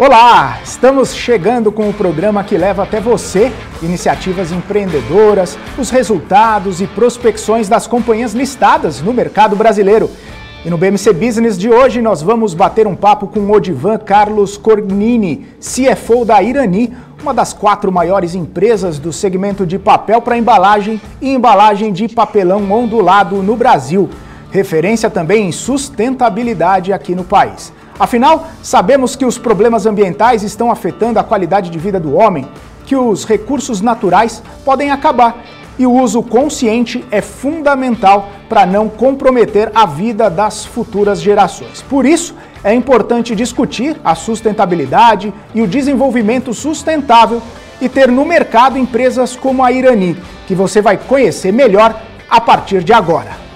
Olá, estamos chegando com o programa que leva até você iniciativas empreendedoras, os resultados e prospecções das companhias listadas no mercado brasileiro. E no BMC Business de hoje nós vamos bater um papo com o Odivan Carlos Carnini, CFO da Irani, uma das 4 maiores empresas do segmento de papel para embalagem e embalagem de papelão ondulado no Brasil. Referência também em sustentabilidade aqui no país. Afinal, sabemos que os problemas ambientais estão afetando a qualidade de vida do homem, que os recursos naturais podem acabar e o uso consciente é fundamental para não comprometer a vida das futuras gerações. Por isso, é importante discutir a sustentabilidade e o desenvolvimento sustentável e ter no mercado empresas como a Irani, que você vai conhecer melhor a partir de agora.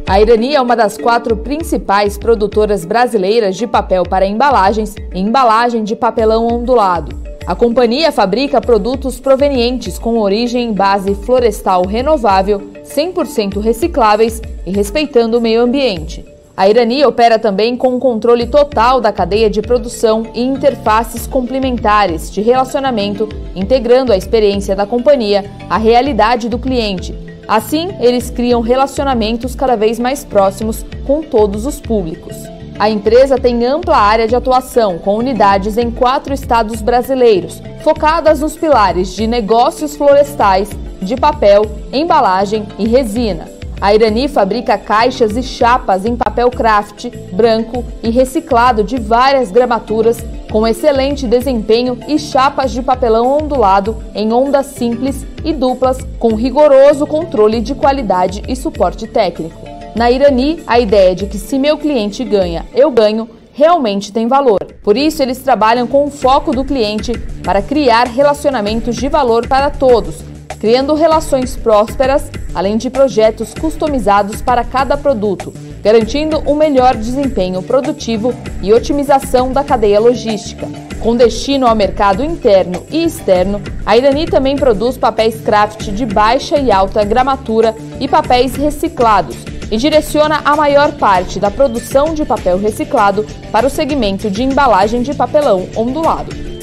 A Irani é uma das 4 principais produtoras brasileiras de papel para embalagens e embalagem de papelão ondulado. A companhia fabrica produtos provenientes com origem em base florestal renovável, 100% recicláveis e respeitando o meio ambiente. A Irani opera também com um controle total da cadeia de produção e interfaces complementares de relacionamento, integrando a experiência da companhia à realidade do cliente. Assim, eles criam relacionamentos cada vez mais próximos com todos os públicos. A empresa tem ampla área de atuação, com unidades em 4 estados brasileiros, focadas nos pilares de negócios florestais, de papel, embalagem e resina. A Irani fabrica caixas e chapas em papel craft, branco e reciclado de várias gramaturas, com excelente desempenho, e chapas de papelão ondulado em ondas simples e duplas, com rigoroso controle de qualidade e suporte técnico. Na Irani, a ideia de que se meu cliente ganha, eu ganho, realmente tem valor. Por isso, eles trabalham com o foco do cliente para criar relacionamentos de valor para todos, criando relações prósperas, além de projetos customizados para cada produto, garantindo um melhor desempenho produtivo e otimização da cadeia logística. Com destino ao mercado interno e externo, a Irani também produz papéis craft de baixa e alta gramatura e papéis reciclados, e direciona a maior parte da produção de papel reciclado para o segmento de embalagem de papelão ondulado.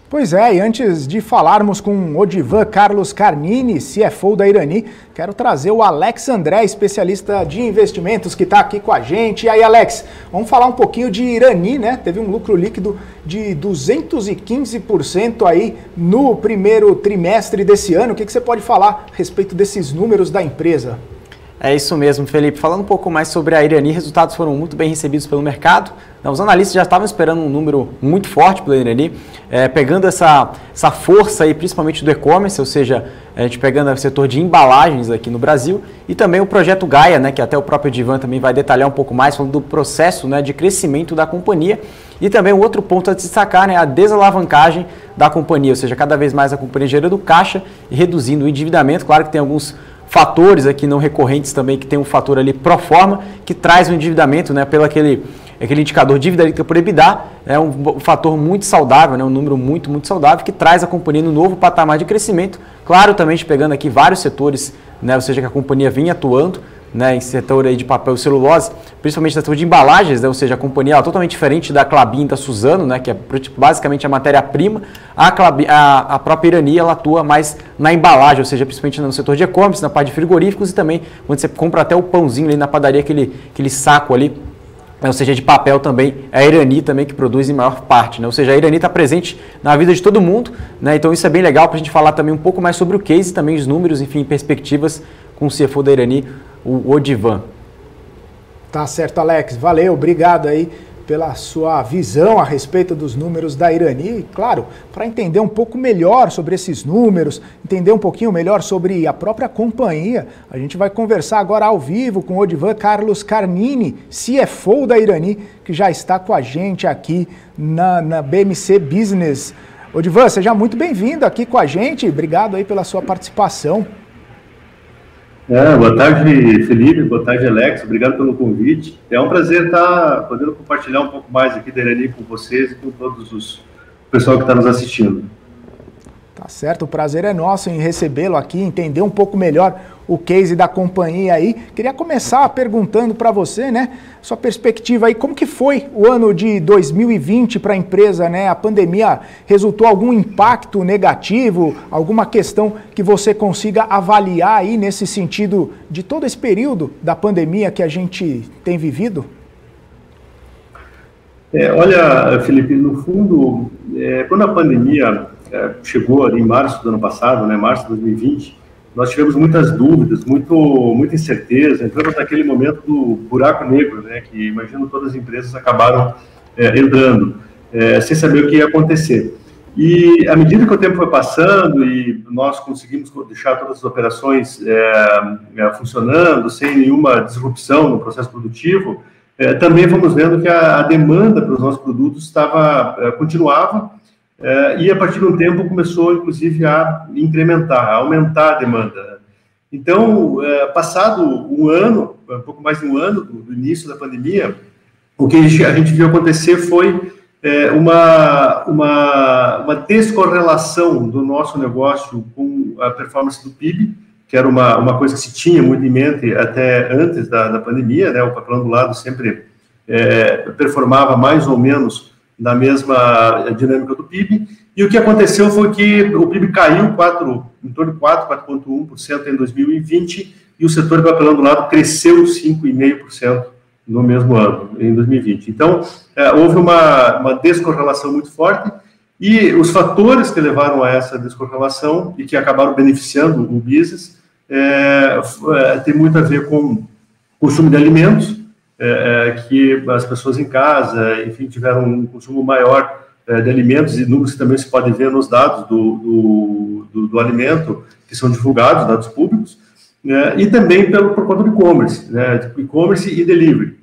Pois é, e antes de falarmos com o Odivan Carlos Carnini, CFO da Irani, quero trazer o Alex André, especialista de investimentos, que está aqui com a gente. E aí, Alex, vamos falar um pouquinho de Irani, né? Teve um lucro líquido de 215% aí no primeiro trimestre desse ano. O que você pode falar a respeito desses números da empresa? É isso mesmo, Felipe. Falando um pouco mais sobre a Irani, resultados foram muito bem recebidos pelo mercado. Os analistas já estavam esperando um número muito forte pela Irani, pegando essa força aí, principalmente do e-commerce, ou seja, a gente pegando o setor de embalagens aqui no Brasil, e também o projeto Gaia, né, que até o próprio Odivan também vai detalhar um pouco mais, falando do processo, né, de crescimento da companhia. E também o outro ponto a destacar, né, a desalavancagem da companhia, ou seja, cada vez mais a companhia gerando caixa e reduzindo o endividamento. Claro que tem alguns fatores aqui não recorrentes também, que tem um fator ali pro forma, que traz o endividamento, né, pelo aquele indicador dívida líquida por EBITDA, é um fator muito saudável, né, um número muito saudável, que traz a companhia no novo patamar de crescimento. Claro, também pegando aqui vários setores, né, ou seja, que a companhia vinha atuando, né, em setor aí de papel e celulose, principalmente no setor de embalagens, né, ou seja, a companhia é totalmente diferente da Klabin e da Suzano, né, que é basicamente a matéria-prima. A própria Irani, ela atua mais na embalagem, ou seja, principalmente no setor de e-commerce, na parte de frigoríficos, e também quando você compra até o pãozinho ali na padaria, aquele saco ali, ou seja, de papel também, é a Irani também que produz em maior parte, né? Ou seja, a Irani está presente na vida de todo mundo, né? Então isso é bem legal para a gente falar também um pouco mais sobre o case e também os números, enfim, perspectivas com o CFO da Irani, o Odivan. Tá certo, Alex. Valeu, obrigado aí pela sua visão a respeito dos números da Irani. E, claro, para entender um pouco melhor sobre esses números, entender um pouquinho melhor sobre a própria companhia, a gente vai conversar agora ao vivo com o Odivan Carlos Carnini, CFO da Irani, que já está com a gente aqui na BMC Business. Odivan, seja muito bem-vindo aqui com a gente. Obrigado aí pela sua participação. Boa tarde, Felipe. Boa tarde, Alex. Obrigado pelo convite. É um prazer estar podendo compartilhar um pouco mais aqui da Irani com vocês e com todos o pessoal que está nos assistindo. certo, o prazer é nosso em recebê-lo aqui, entender um pouco melhor o case da companhia aí. Queria começar perguntando para você, né, sua perspectiva aí, como que foi o ano de 2020 para a empresa, né? A pandemia resultou algum impacto negativo, alguma questão que você consiga avaliar aí nesse sentido de todo esse período da pandemia que a gente tem vivido? Olha, Felipe, no fundo, quando a pandemia chegou ali em março do ano passado, né, março de 2020, nós tivemos muitas dúvidas, muita incerteza, entramos naquele momento do buraco negro, né, que imagino todas as empresas acabaram entrando, sem saber o que ia acontecer. E à medida que o tempo foi passando e nós conseguimos deixar todas as operações funcionando, sem nenhuma disrupção no processo produtivo, também fomos vendo que a demanda para os nossos produtos continuava, e a partir de um tempo começou, inclusive, a incrementar, a aumentar a demanda. Então, passado um ano, um pouco mais de um ano do início da pandemia, o que a gente viu acontecer foi uma descorrelação do nosso negócio com a performance do PIB, que era uma coisa que se tinha muito em mente até antes da pandemia, né? O papelão do lado sempre performava mais ou menos na mesma dinâmica do PIB, e o que aconteceu foi que o PIB caiu em torno de 4,1% em 2020, e o setor de papelão do lado cresceu 5,5% no mesmo ano, em 2020. Então, houve uma descorrelação muito forte, e os fatores que levaram a essa descorrelação e que acabaram beneficiando o business tem muito a ver com consumo de alimentos, que as pessoas em casa, enfim, tiveram um consumo maior de alimentos, e números que também se podem ver nos dados do alimento, que são divulgados, dados públicos, e também por conta do e-commerce, né, e-commerce e delivery.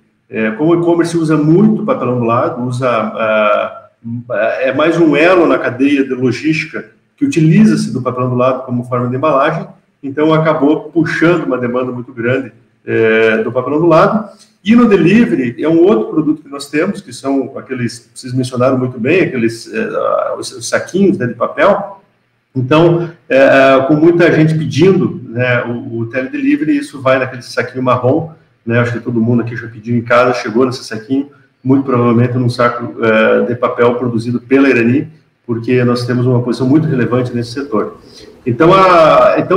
Como o e-commerce usa muito papelão do lado, é mais um elo na cadeia de logística que utiliza-se do papelão do lado como forma de embalagem, então acabou puxando uma demanda muito grande do papelão do lado. E no delivery é um outro produto que nós temos, que são aqueles, vocês mencionaram muito bem, aqueles os saquinhos, né, de papel. Então, com muita gente pedindo, né, o teledelivery, isso vai naquele saquinho marrom, né, acho que todo mundo aqui já pediu em casa, chegou nesse saquinho, muito provavelmente num saco de papel produzido pela Irani, porque nós temos uma posição muito relevante nesse setor. Então,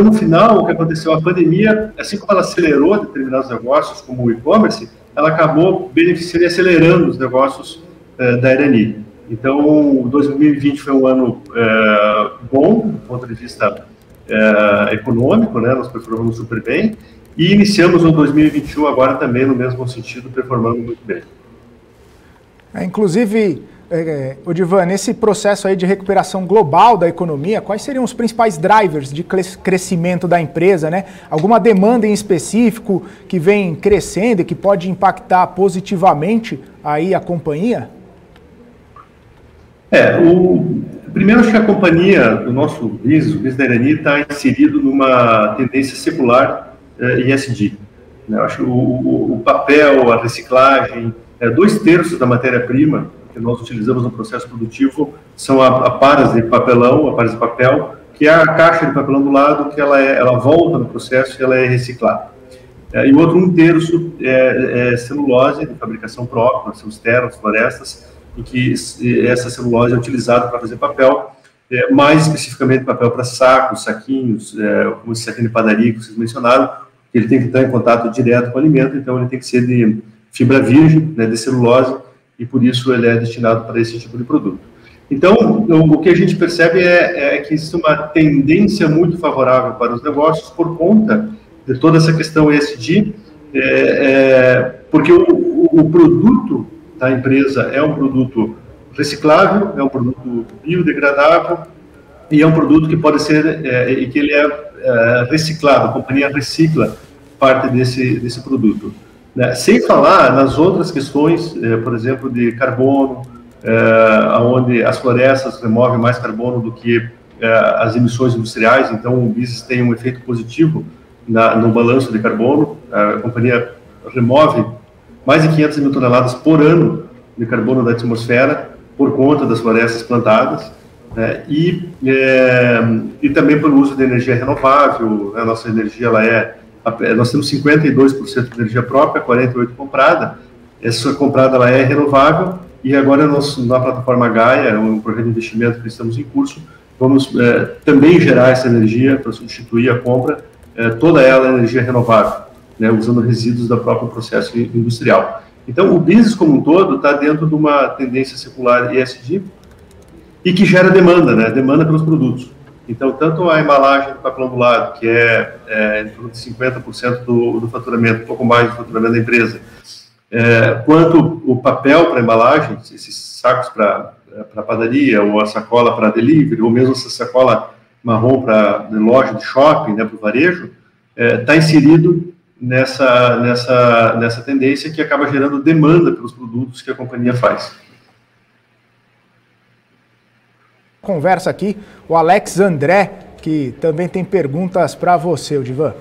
no final, o que aconteceu? A pandemia, assim como ela acelerou determinados negócios, como o e-commerce, ela acabou beneficiando e acelerando os negócios da Irani. Então, 2020 foi um ano bom, do ponto de vista econômico, né? Nós performamos super bem, e iniciamos o 2021 agora também no mesmo sentido, performando muito bem. Inclusive, Odivan, nesse processo aí de recuperação global da economia, quais seriam os principais drivers de crescimento da empresa, né? Alguma demanda em específico que vem crescendo e que pode impactar positivamente aí a companhia? Primeiro, acho que a companhia, o nosso business, o business da Irani, está inserido numa tendência secular ESG. Né? Eu acho que o papel, a reciclagem, 2/3 da matéria-prima que nós utilizamos no processo produtivo são aparas de papelão, aparas de papel, que é a caixa de papelão do lado, que ela volta no processo e ela é reciclada. E o outro 1/3 é celulose de fabricação própria, nós temos terras, florestas, em que essa celulose é utilizada para fazer papel, mais especificamente papel para sacos, saquinhos, como esse saquinho de padaria que vocês mencionaram, que ele tem que estar em contato direto com o alimento, então ele tem que ser de fibra virgem, né, de celulose, e por isso ele é destinado para esse tipo de produto. Então, o que a gente percebe é que existe uma tendência muito favorável para os negócios por conta de toda essa questão ESG, porque o produto da empresa é um produto reciclável, é um produto biodegradável e é um produto que pode ser, e que ele é reciclado, a companhia recicla parte desse produto. Sem falar nas outras questões, por exemplo, de carbono, onde as florestas removem mais carbono do que as emissões industriais, então o business tem um efeito positivo no balanço de carbono. A companhia remove mais de 500 mil toneladas por ano de carbono da atmosfera por conta das florestas plantadas. né? E também pelo uso de energia renovável. A nossa energia, nós temos 52% de energia própria, 48% comprada. Essa comprada ela é renovável, e agora na plataforma Gaia, um projeto de investimento que estamos em curso, vamos também gerar essa energia para substituir a compra, toda ela é energia renovável, né, usando resíduos do próprio processo industrial. Então, o business como um todo está dentro de uma tendência secular ESG e que gera demanda, né, demanda pelos produtos. Então, tanto a embalagem do papel ondulado, que é em torno de 50% do faturamento, um pouco mais do faturamento da empresa, quanto o papel para embalagem, esses sacos para padaria, ou a sacola para delivery, ou mesmo essa sacola marrom para loja de shopping, né, para o varejo, está inserido nessa tendência que acaba gerando demanda pelos produtos que a companhia faz. Conversa aqui o Alex André, que também tem perguntas para você, Odivan.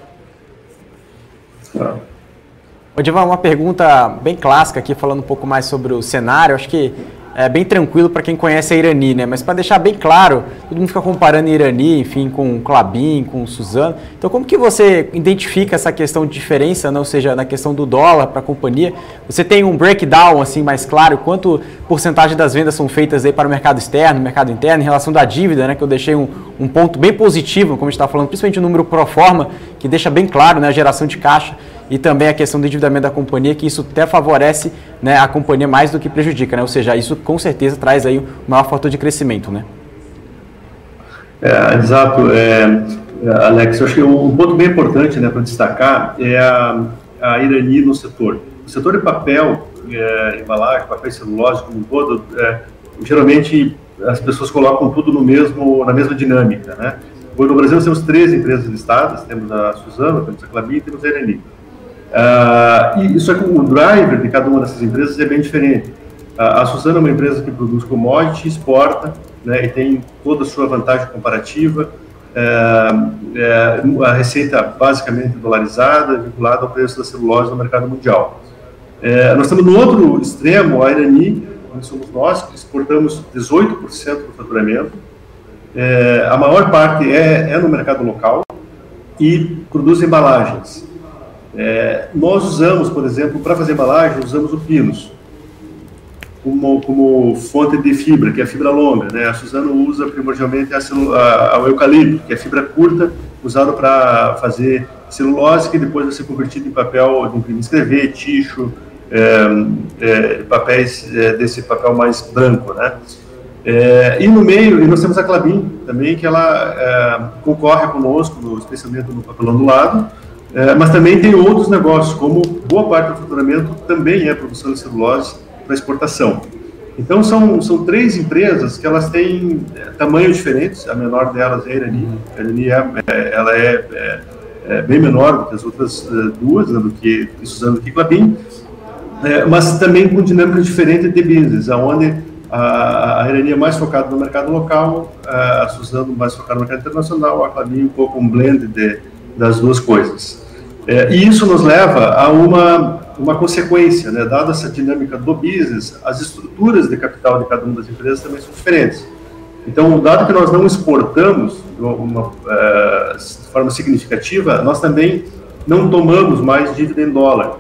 Odivan, uma pergunta bem clássica aqui, falando um pouco mais sobre o cenário. Acho que é bem tranquilo para quem conhece a Irani, né? Mas para deixar bem claro, todo mundo fica comparando a Irani, enfim, com o Klabin, com o Suzano. Então, como que você identifica essa questão de diferença, né? Ou seja, na questão do dólar para a companhia? Você tem um breakdown assim mais claro? Quanto porcentagem das vendas são feitas aí para o mercado externo, mercado interno, em relação da dívida, né? Que eu deixei um ponto bem positivo, como a gente está falando, principalmente o número pro forma, que deixa bem claro, né, a geração de caixa, e também a questão do endividamento da companhia, que isso até favorece, né, a companhia mais do que prejudica, né? Ou seja, isso com certeza traz aí um maior fator de crescimento, né? Exato, Alex. Eu acho que um ponto bem importante, né, para destacar é a Irani no setor. O setor de papel, embalagem, papel e celulose como um todo, geralmente as pessoas colocam tudo na mesma dinâmica, né? No Brasil nós temos 3 empresas listadas, temos a Suzano, temos a Klabin e temos a Irani. Só que o driver de cada uma dessas empresas é bem diferente. A Suzano é uma empresa que produz commodity, exporta, né, e tem toda a sua vantagem comparativa, a receita basicamente dolarizada, vinculada ao preço da celulose no mercado mundial. Nós temos no outro extremo a Irani, onde somos nós, que exportamos 18% do faturamento. A maior parte é no mercado local e produz embalagens. Nós usamos, por exemplo, para fazer embalagem, usamos o Pinus como fonte de fibra, que é a fibra longa, né? A Suzano usa primordialmente o eucalipto, que é fibra curta, usado para fazer celulose, que depois vai ser convertido em papel de imprimir e escrever, ticho, papéis desse papel mais branco, né? E no meio, nós temos a Klabin também, que ela concorre conosco, especialmente no papelão do lado, mas também tem outros negócios, como boa parte do faturamento também é produção de celulose para exportação. Então são 3 empresas que elas têm tamanhos diferentes. A menor delas é a Irani. A Irani ela é bem menor do que as outras 2, né, do que Suzano, do que Klabin, mas também com dinâmicas diferentes de business, onde a Irani é mais focada no mercado local, a Suzano mais focada no mercado internacional, a Klabin um pouco um blend das duas coisas. E isso nos leva a uma consequência, né? Dada essa dinâmica do business, as estruturas de capital de cada uma das empresas também são diferentes. Então, dado que nós não exportamos de forma significativa, nós também não tomamos mais dívida em dólar.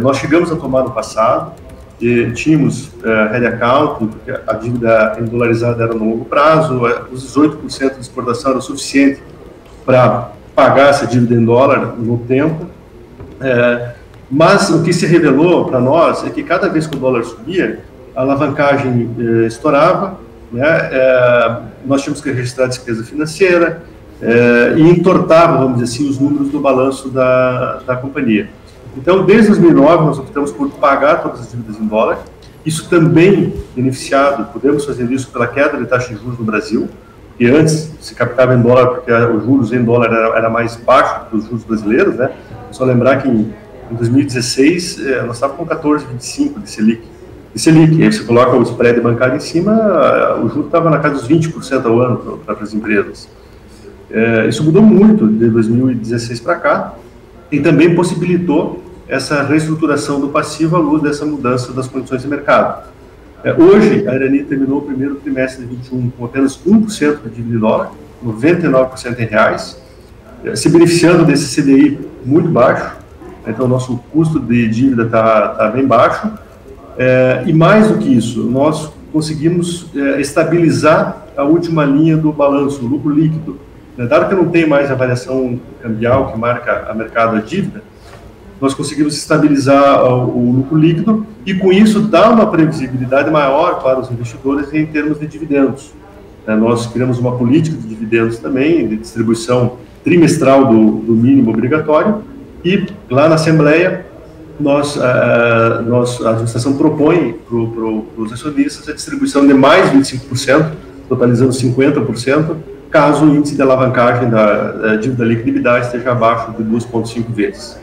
Nós chegamos a tomar no passado, e tínhamos head account, porque a dívida em dolarizada era no longo prazo, os 18% de exportação era o suficiente para pagar essa dívida em dólar no tempo, mas o que se revelou para nós é que cada vez que o dólar subia, a alavancagem estourava, né? Nós tínhamos que registrar a despesa financeira e entortava, vamos dizer assim, os números do balanço da companhia. Então, desde 2009, nós optamos por pagar todas as dívidas em dólar. Isso também beneficiado, podemos fazer isso pela queda de taxa de juros no Brasil, e antes se captava em dólar porque os juros em dólar era mais baixo que os juros brasileiros, né? Só lembrar que em 2016 nós estávamos com 14,25 de Selic. E aí você coloca o spread bancário em cima, o juro estava na casa dos 20% ao ano para as empresas. Isso mudou muito de 2016 para cá e também possibilitou essa reestruturação do passivo à luz dessa mudança das condições de mercado. Hoje, a Irani terminou o primeiro trimestre de 2021 com apenas 1% de dívida em dólar, 99% em reais, se beneficiando desse CDI muito baixo. Então, o nosso custo de dívida está bem baixo. E mais do que isso, nós conseguimos estabilizar a última linha do balanço, o lucro líquido. Dado que não tem mais a variação cambial que marca a mercado a dívida, nós conseguimos estabilizar o lucro líquido e, com isso, dar uma previsibilidade maior para os investidores em termos de dividendos. Nós criamos uma política de dividendos também, de distribuição trimestral do mínimo obrigatório, e lá na Assembleia, a administração propõe para os acionistas a distribuição de mais 25%, totalizando 50%, caso o índice de alavancagem da dívida líquida EBITDA esteja abaixo de 2,5 vezes.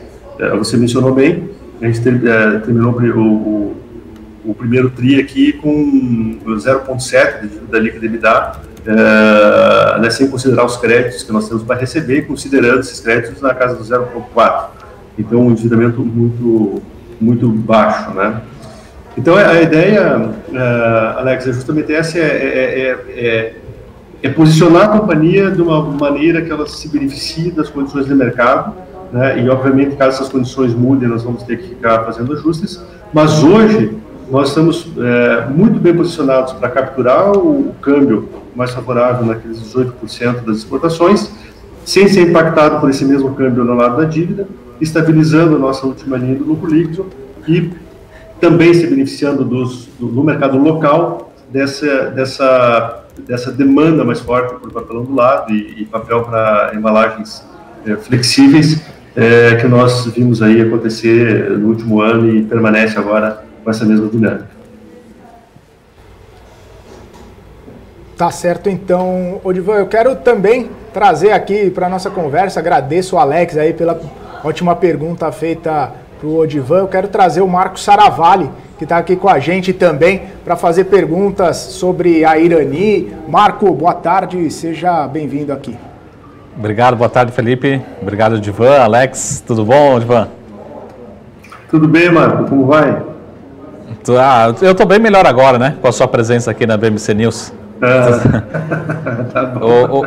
Você mencionou bem, a gente terminou o primeiro TRI aqui com 0,7 de dívida líquida EBITDA, sem considerar os créditos que nós temos para receber, considerando esses créditos na casa do 0,4. Então, um endividamento muito, muito baixo, né? Então, a ideia, Alex, é justamente essa, é posicionar a companhia de uma maneira que ela se beneficie das condições de mercado, né? E, obviamente, caso essas condições mudem, nós vamos ter que ficar fazendo ajustes, mas hoje nós estamos muito bem posicionados para capturar o câmbio mais favorável naqueles 18% das exportações, sem ser impactado por esse mesmo câmbio no lado da dívida, estabilizando a nossa última linha do lucro líquido e também se beneficiando do mercado local dessa demanda mais forte por papelão do lado e papel para embalagens flexíveis, que nós vimos aí acontecer no último ano e permanece agora com essa mesma dinâmica. Tá certo, então, Odivan, eu quero também trazer aqui para a nossa conversa, agradeço o Alex aí pela ótima pergunta feita para o Odivan. Eu quero trazer o Marco Saravalli, que está aqui com a gente também, para fazer perguntas sobre a Irani. Marco, boa tarde, seja bem-vindo aqui. Obrigado, boa tarde, Felipe. Obrigado, Odivan. Alex, tudo bom, Odivan? Tudo bem, Marco, como vai? Eu estou bem melhor agora, né, com a sua presença aqui na BMC News. Tá bom.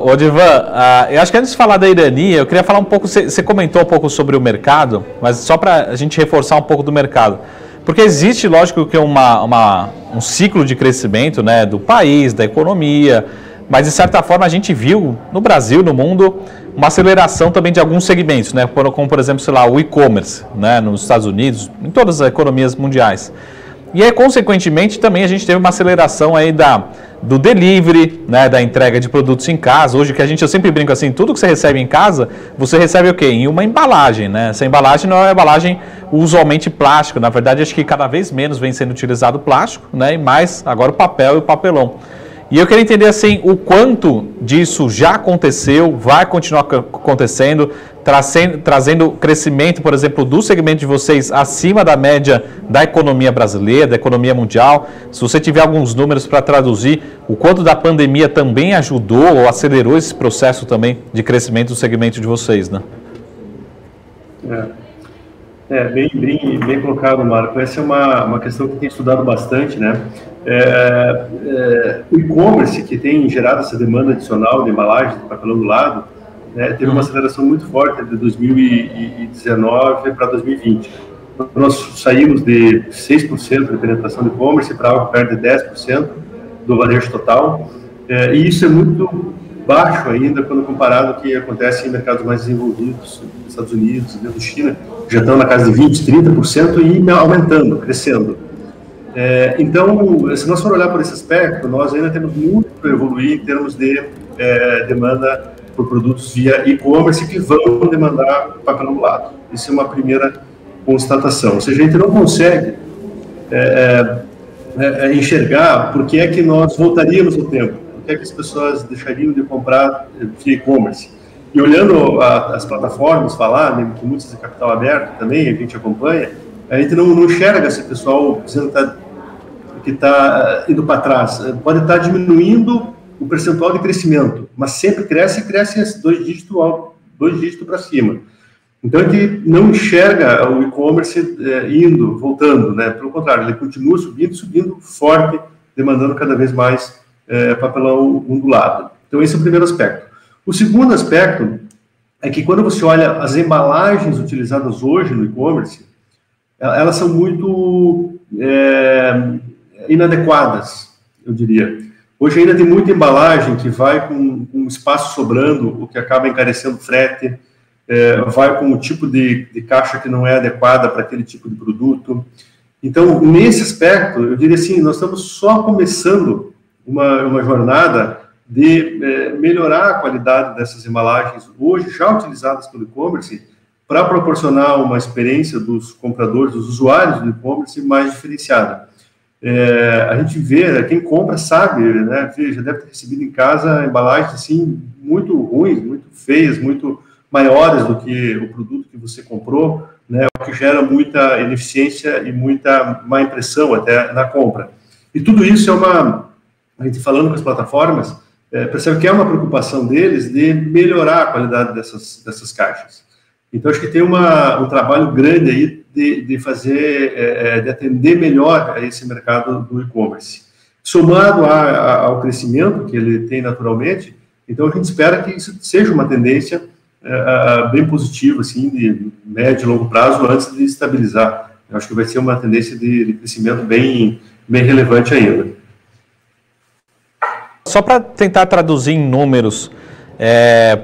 Odivan, eu acho que antes de falar da Irani, eu queria falar um pouco, você comentou um pouco sobre o mercado, mas só para a gente reforçar um pouco do mercado. Porque existe, lógico, que um ciclo de crescimento, né, do país, da economia, mas de certa forma a gente viu no Brasil, no mundo, uma aceleração também de alguns segmentos, né, como por exemplo, sei lá, o e-commerce, né, nos Estados Unidos, em todas as economias mundiais. E aí, consequentemente, também a gente teve uma aceleração aí do delivery, né, da entrega de produtos em casa. Hoje, eu sempre brinco assim, tudo que você recebe em casa, você recebe o quê? Em uma embalagem, né? Essa embalagem não é uma embalagem usualmente plástico. Na verdade, acho que cada vez menos vem sendo utilizado plástico, né? E mais agora o papel e o papelão. E eu queria entender assim, o quanto disso já aconteceu, vai continuar acontecendo, trazendo crescimento, por exemplo, do segmento de vocês acima da média da economia brasileira, da economia mundial. Se você tiver alguns números para traduzir, o quanto da pandemia também ajudou ou acelerou esse processo também de crescimento do segmento de vocês, né? Bem colocado, Marco. Essa é uma questão que tem estudado bastante, né? O e-commerce, que tem gerado essa demanda adicional de embalagem, de papelão do lado, né, teve uma aceleração muito forte de 2019 para 2020. Nós saímos de 6% de penetração de e-commerce para algo perto de 10% do varejo total, e isso é muito baixo ainda quando comparado com o que acontece em mercados mais desenvolvidos, nos Estados Unidos, mesmo China, já estão na casa de 20%, 30% e aumentando, crescendo. Então, se nós for olhar por esse aspecto, nós ainda temos muito para evoluir em termos de demanda por produtos via e-commerce que vão demandar papelão do lado. Isso é uma primeira constatação. Ou seja, a gente não consegue enxergar por que é que nós voltaríamos no tempo, por que é que as pessoas deixariam de comprar via e-commerce. E olhando as plataformas falar, né, com muitas de capital aberto também, a gente acompanha, a gente não enxerga esse pessoal dizendo que está indo para trás. Pode estar diminuindo o percentual de crescimento, mas sempre cresce 2 dígitos para cima. Então, a gente não enxerga o e-commerce voltando, né? Pelo contrário, ele continua subindo forte, demandando cada vez mais papelão ondulado. Então, esse é o primeiro aspecto. O segundo aspecto é que quando você olha as embalagens utilizadas hoje no e-commerce, elas são muito inadequadas, eu diria. Hoje ainda tem muita embalagem que vai com espaço sobrando, o que acaba encarecendo frete, vai com o tipo de caixa que não é adequada para aquele tipo de produto. Então, nesse aspecto, eu diria assim, nós estamos só começando uma jornada de melhorar a qualidade dessas embalagens, hoje já utilizadas pelo e-commerce, para proporcionar uma experiência dos compradores, dos usuários do e-commerce mais diferenciada. A gente vê, quem compra sabe, né, já deve ter recebido em casa embalagens assim, muito ruins, muito feias, muito maiores do que o produto que você comprou, né, o que gera muita ineficiência e muita má impressão até na compra. E tudo isso a gente falando com as plataformas, percebe que é uma preocupação deles de melhorar a qualidade dessas caixas. Então, acho que tem um trabalho grande aí de fazer, de atender melhor a esse mercado do e-commerce. Somado ao crescimento que ele tem naturalmente, então a gente espera que isso seja uma tendência bem positiva, assim, de médio e longo prazo, antes de estabilizar. Eu acho que vai ser uma tendência de crescimento bem relevante ainda. Só para tentar traduzir em números,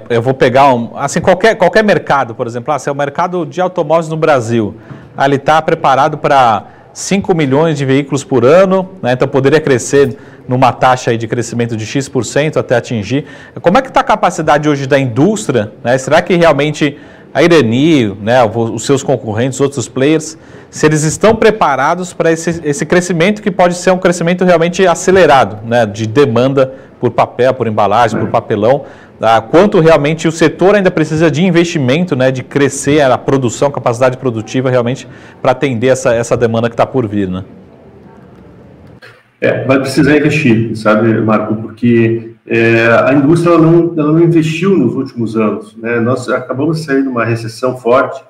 eu vou pegar assim, qualquer mercado, por exemplo, se é o mercado de automóveis no Brasil, ele está preparado para 5 milhões de veículos por ano, né, então poderia crescer numa taxa aí de crescimento de X% até atingir. Como é que está a capacidade hoje da indústria? Né? Será que realmente a Irani, né, os seus concorrentes, outros players, se eles estão preparados para esse crescimento que pode ser um crescimento realmente acelerado, né, de demanda por papel, por embalagem, por papelão, quanto realmente o setor ainda precisa de investimento, né, de crescer a produção, a capacidade produtiva realmente para atender essa demanda que está por vir, né? Vai precisar investir, sabe, Marco, porque a indústria ela não investiu nos últimos anos, né? Nós acabamos de sair de uma recessão forte,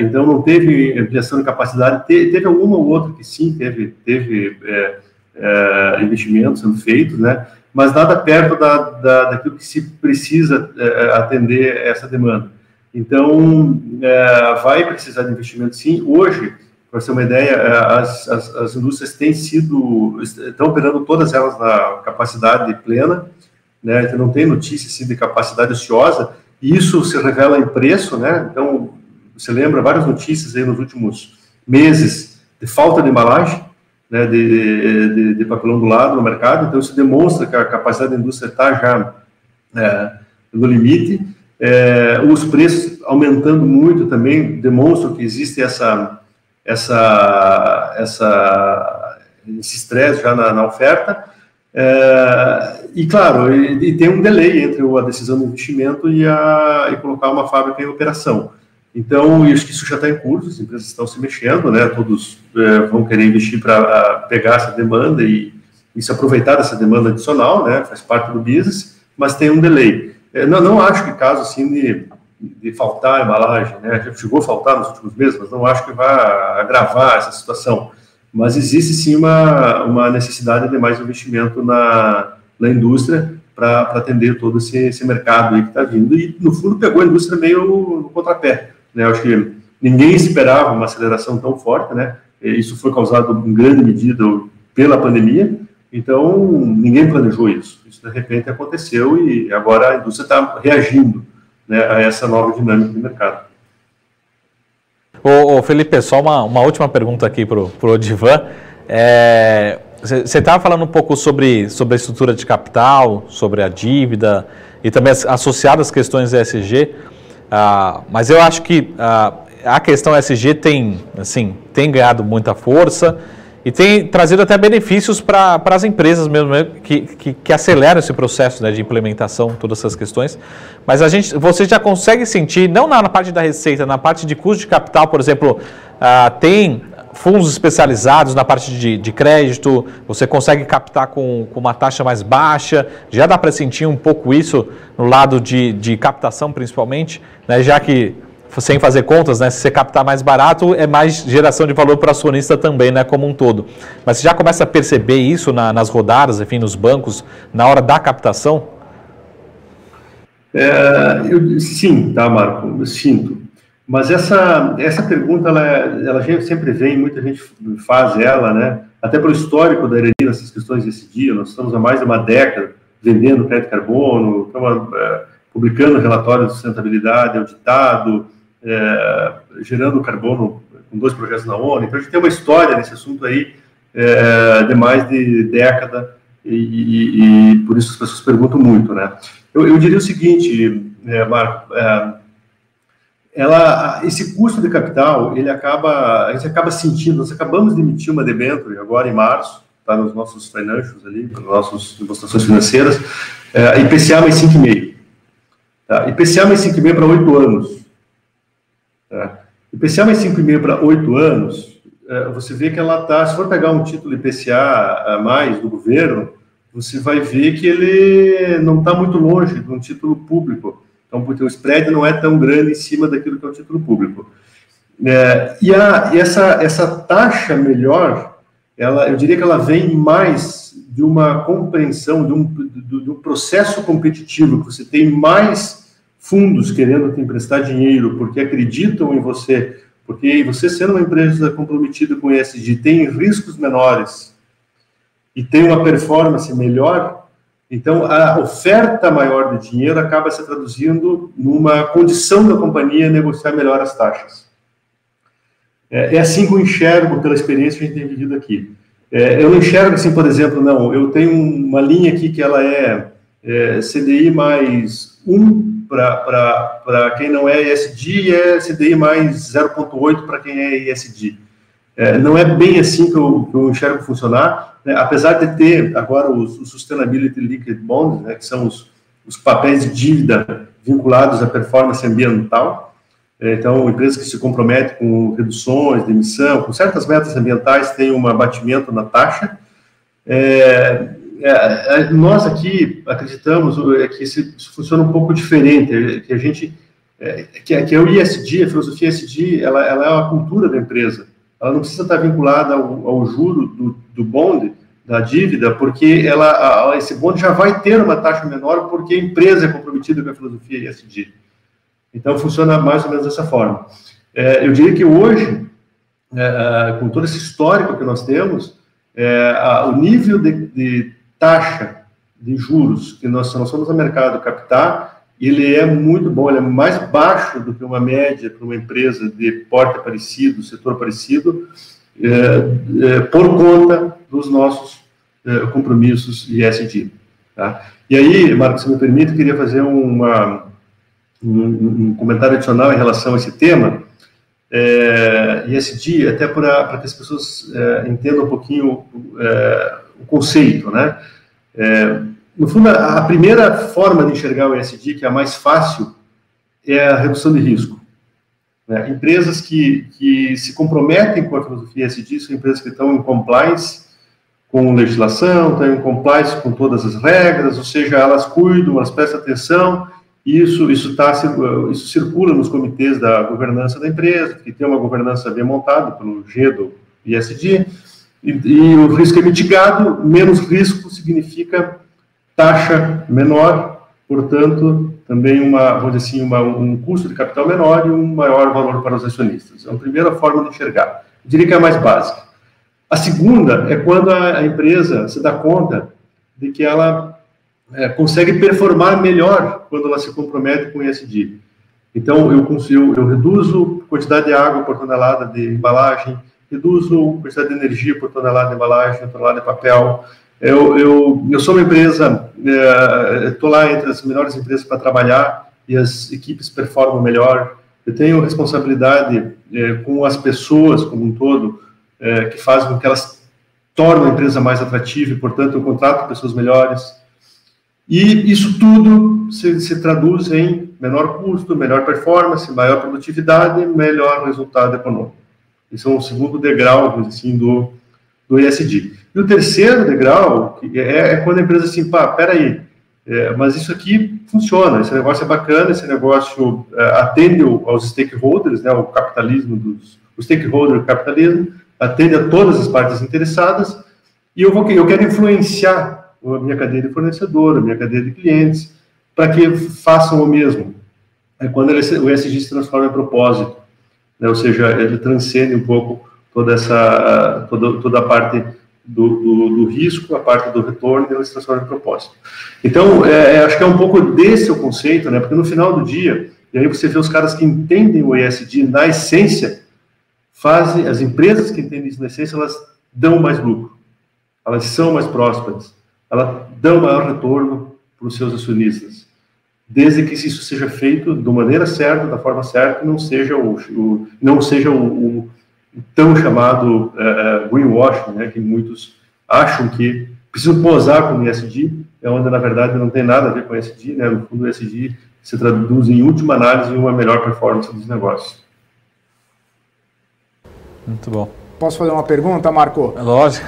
então não teve ampliação de capacidade, teve alguma ou outra que sim, teve investimentos sendo feitos, né? Mas nada perto daquilo que se precisa atender essa demanda. Então, vai precisar de investimento sim. Hoje, para ter uma ideia, as indústrias estão operando todas elas na capacidade plena, né? Então não tem notícia assim, de capacidade ociosa, e isso se revela em preço, né? Então, você lembra várias notícias aí nos últimos meses de falta de embalagem, né, de papelão ondulado no mercado, então isso demonstra que a capacidade da indústria está já no limite. Os preços aumentando muito também demonstram que existe esse estresse já na oferta, e claro, e tem um delay entre a decisão do investimento e colocar uma fábrica em operação. Então, acho que isso já está em curso, as empresas estão se mexendo, né? Todos vão querer investir para pegar essa demanda e se aproveitar dessa demanda adicional, né? Faz parte do business, mas tem um delay. Não acho que caso assim de faltar embalagem, né? Já chegou a faltar nos últimos meses, mas não acho que vai agravar essa situação. Mas existe sim uma necessidade de mais investimento na indústria para atender todo esse mercado aí que está vindo. E, no fundo, pegou a indústria meio no contrapé, né? Eu acho que ninguém esperava uma aceleração tão forte, né? Isso foi causado em grande medida pela pandemia, então ninguém planejou isso. Isso, de repente, aconteceu e agora a indústria está reagindo, né, a essa nova dinâmica do mercado. Ô Felipe, só uma última pergunta aqui para o Odivan. Você estava falando um pouco sobre a estrutura de capital, sobre a dívida e também associadas às questões ESG, mas eu acho que a questão ESG tem ganhado muita força e tem trazido até benefícios para as empresas mesmo, que aceleram esse processo, né, de implementação, todas essas questões. Mas você já consegue sentir, não na parte da receita, na parte de custo de capital, por exemplo, tem fundos especializados na parte de crédito, você consegue captar com uma taxa mais baixa, já dá para sentir um pouco isso no lado de captação principalmente, né, já que sem fazer contas, né? Se você captar mais barato, é mais geração de valor para o acionista também, né? Como um todo. Mas você já começa a perceber isso nas rodadas, enfim, nos bancos, na hora da captação? Sim, tá, Marco, eu sinto. Mas essa pergunta, ela sempre vem, muita gente faz ela, né? Até pelo histórico da Irani nessas questões desse dia, nós estamos há mais de uma década vendendo crédito carbono, estamos publicando relatórios de sustentabilidade auditado, gerando carbono com 2 projetos na ONU. Então, a gente tem uma história nesse assunto aí de mais de década e por isso as pessoas perguntam muito, né? Eu diria o seguinte, Marco, esse custo de capital, a gente acaba sentindo, nós acabamos de emitir uma debênture agora em março, está nos nossos financials ali, nas nossas demonstrações financeiras, IPCA mais 5,5. Tá? IPCA mais 5,5 para 8 anos. Tá? IPCA mais 5,5 para 8 anos, você vê que ela está, se for pegar um título IPCA a mais do governo, você vai ver que ele não está muito longe de um título público. Então, porque o spread não é tão grande em cima daquilo que é o título público. E essa taxa melhor, eu diria que ela vem mais de uma compreensão, de um processo competitivo, que você tem mais fundos querendo te emprestar dinheiro, porque acreditam em você, porque você sendo uma empresa comprometida com ESG, tem riscos menores e tem uma performance melhor. Então, a oferta maior de dinheiro acaba se traduzindo numa condição da companhia negociar melhor as taxas. É assim que eu enxergo pela experiência que a gente tem vivido aqui. Eu não enxergo assim, por exemplo, não, eu tenho uma linha aqui que ela é CDI mais 1 para quem não é ESG e é CDI mais 0,8 para quem é ESG. Não é bem assim que eu enxergo funcionar, né? Apesar de ter agora os Sustainability Linked Bonds, né, que são os papéis de dívida vinculados à performance ambiental. Então, empresas que se comprometem com reduções de emissão, com certas metas ambientais, têm um abatimento na taxa. Nós aqui acreditamos que isso funciona um pouco diferente, que a gente, que é o ESG, a filosofia ESG, ela é uma cultura da empresa. Ela não precisa estar vinculada ao juro do bond, da dívida, porque esse bond já vai ter uma taxa menor porque a empresa é comprometida com a filosofia ESG. Então, funciona mais ou menos dessa forma. Eu diria que hoje, com todo esse histórico que nós temos, o nível de taxa de juros que nós somos no mercado captar, ele é muito bom, ele é mais baixo do que uma média para uma empresa de porte parecido, setor parecido, por conta dos nossos compromissos ESG. Tá? E aí, Marcos, se me permite, eu queria fazer um comentário adicional em relação a esse tema, ESG, até para que as pessoas entendam um pouquinho o conceito, né? No fundo, a primeira forma de enxergar o ESG, que é a mais fácil, é a redução de risco. Empresas que se comprometem com a filosofia ESG são empresas que estão em compliance com legislação, estão em compliance com todas as regras, ou seja, elas cuidam, elas prestam atenção, e isso circula nos comitês da governança da empresa, que tem uma governança bem montada pelo G do ESG, e o risco é mitigado, menos risco significa taxa menor, portanto, também vamos dizer assim, um custo de capital menor e um maior valor para os acionistas. É a primeira forma de enxergar. Eu diria que é a mais básica. A segunda é quando a empresa se dá conta de que ela consegue performar melhor quando ela se compromete com o ESG. Então, eu reduzo a quantidade de água por tonelada de embalagem, reduzo a quantidade de energia por tonelada de embalagem, tonelada de papel. Eu sou uma empresa, estou lá entre as melhores empresas para trabalhar e as equipes performam melhor. Eu tenho responsabilidade com as pessoas como um todo, que fazem com que elas tornem a empresa mais atrativa e, portanto, eu contrato pessoas melhores. E isso tudo se traduz em menor custo, melhor performance, maior produtividade, melhor resultado econômico. Esse é o segundo degrau, assim, do ESG. E o terceiro degrau é quando a empresa assim, peraí, Mas isso aqui funciona, esse negócio é bacana, esse negócio atende aos stakeholders, né, o capitalismo, o stakeholder capitalismo, atende a todas as partes interessadas, e eu quero influenciar a minha cadeia de fornecedor, a minha cadeia de clientes, para que façam o mesmo. É quando o ESG se transforma em propósito, né, ou seja, ele transcende um pouco toda a parte do risco, a parte do retorno, e ele se transforma em propósito. Então, acho que é um pouco desse o conceito, né, porque no final do dia, e aí você vê os caras que entendem o ESG na essência, as empresas que entendem isso na essência, elas dão mais lucro, elas são mais prósperas, elas dão maior retorno para os seus acionistas, desde que isso seja feito da maneira certa, da forma certa, e não seja o tão chamado greenwashing, né, que muitos acham que precisam posar com o ESG, onde na verdade não tem nada a ver com o ESG, né, no fundo o ESG se traduz em última análise em uma melhor performance dos negócios. Muito bom. Posso fazer uma pergunta, Marco? É lógico.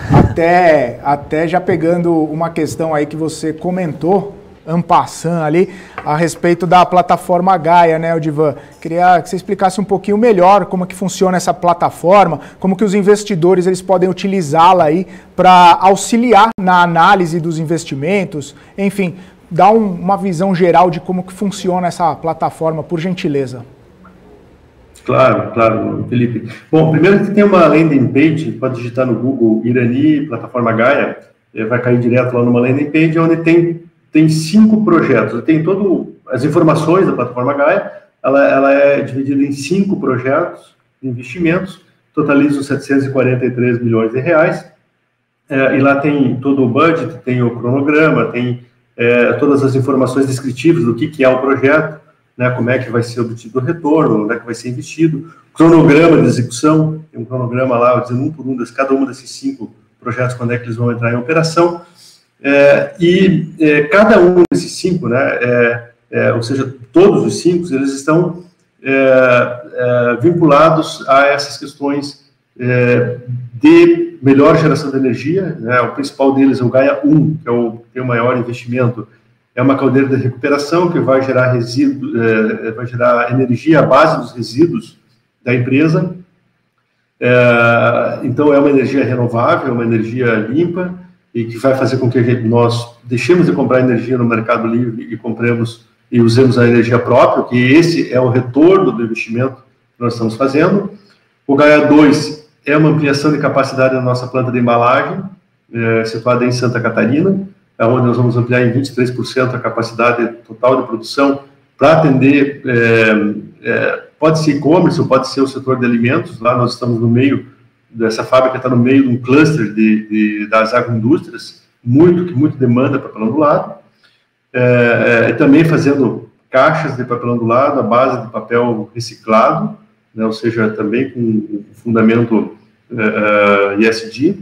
Até já pegando uma questão aí que você comentou, en passant ali, a respeito da plataforma Gaia, né, Odivan? Queria que você explicasse um pouquinho melhor como que funciona essa plataforma, como que os investidores eles podem utilizá-la aí para auxiliar na análise dos investimentos, enfim, dar uma visão geral de como que funciona essa plataforma, por gentileza. Claro, Felipe. Bom, primeiro que tem uma landing page, pode digitar no Google Irani, plataforma Gaia, vai cair direto lá numa landing page, onde tem 5 projetos, tem todas as informações da plataforma Gaia, ela é dividida em 5 projetos de investimentos, totalizam 743 milhões de reais, e lá tem todo o budget, tem o cronograma, tem todas as informações descritivas do que é o projeto, né, como é que vai ser obtido o retorno, onde é que vai ser investido, cronograma de execução, tem um cronograma lá, dizendo um por um, cada um desses 5 projetos, quando é que eles vão entrar em operação, cada um desses 5, né, ou seja, todos os 5, eles estão vinculados a essas questões de melhor geração de energia, né, o principal deles é o Gaia 1, que tem o maior investimento, é uma caldeira de recuperação que vai gerar resíduo, vai gerar energia à base dos resíduos da empresa. Então, é uma energia renovável, uma energia limpa, e que vai fazer com que nós deixemos de comprar energia no mercado livre e compremos e usemos a energia própria, que esse é o retorno do investimento que nós estamos fazendo. O Gaia 2 é uma ampliação de capacidade da nossa planta de embalagem, situada em Santa Catarina, onde nós vamos ampliar em 23% a capacidade total de produção para atender, pode ser e-commerce ou pode ser o setor de alimentos. Lá nós estamos no meio, dessa fábrica está no meio de um cluster das agroindústrias, muito demanda papelão do lado, também fazendo caixas de papelão do lado, à base de papel reciclado, né, ou seja, também com fundamento ESG.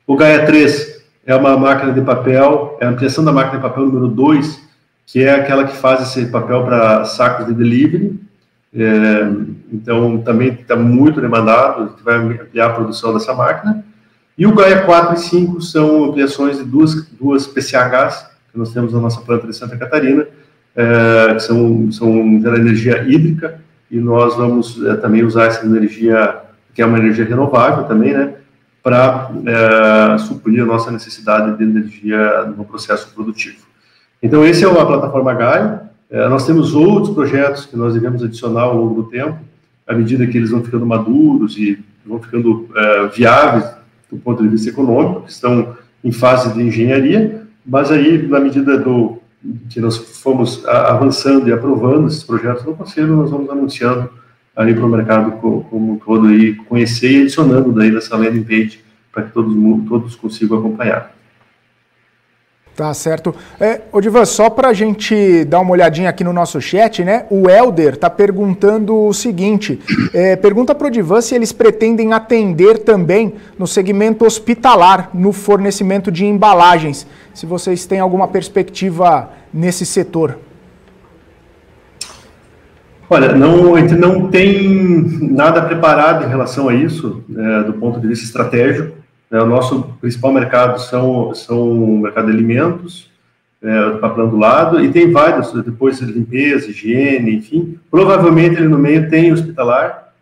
O Gaia 3 é uma máquina de papel, é a ampliação da máquina de papel número 2, que é aquela que faz esse papel para sacos de delivery. Então, também está muito demandado, a gente vai ampliar a produção dessa máquina. E o Gaia 4 e 5 são ampliações de duas PCHs, que nós temos na nossa planta de Santa Catarina, que são de energia hídrica, e nós vamos também usar essa energia, que é uma energia renovável também, né, para suprir a nossa necessidade de energia no processo produtivo. Então, esse é a plataforma Gaia. Nós temos outros projetos que nós devemos adicionar ao longo do tempo, à medida que eles vão ficando maduros e vão ficando viáveis do ponto de vista econômico, que estão em fase de engenharia, mas aí, na medida que nós fomos avançando e aprovando esses projetos no Conselho, nós vamos anunciando aí para o mercado como um todo, e conhecer e adicionando daí nessa landing page, para que todos consigam acompanhar. Tá certo. Odivan, só para a gente dar uma olhadinha aqui no nosso chat, né? O Helder está perguntando o seguinte, pergunta para o Odivan se eles pretendem atender também no segmento hospitalar, no fornecimento de embalagens, se vocês têm alguma perspectiva nesse setor. Olha, a gente não tem nada preparado em relação a isso, do ponto de vista estratégico. O nosso principal mercado são o mercado de alimentos, do papelão do lado, e tem vários, depois limpeza, higiene, enfim. Provavelmente ele no meio tem hospitalar,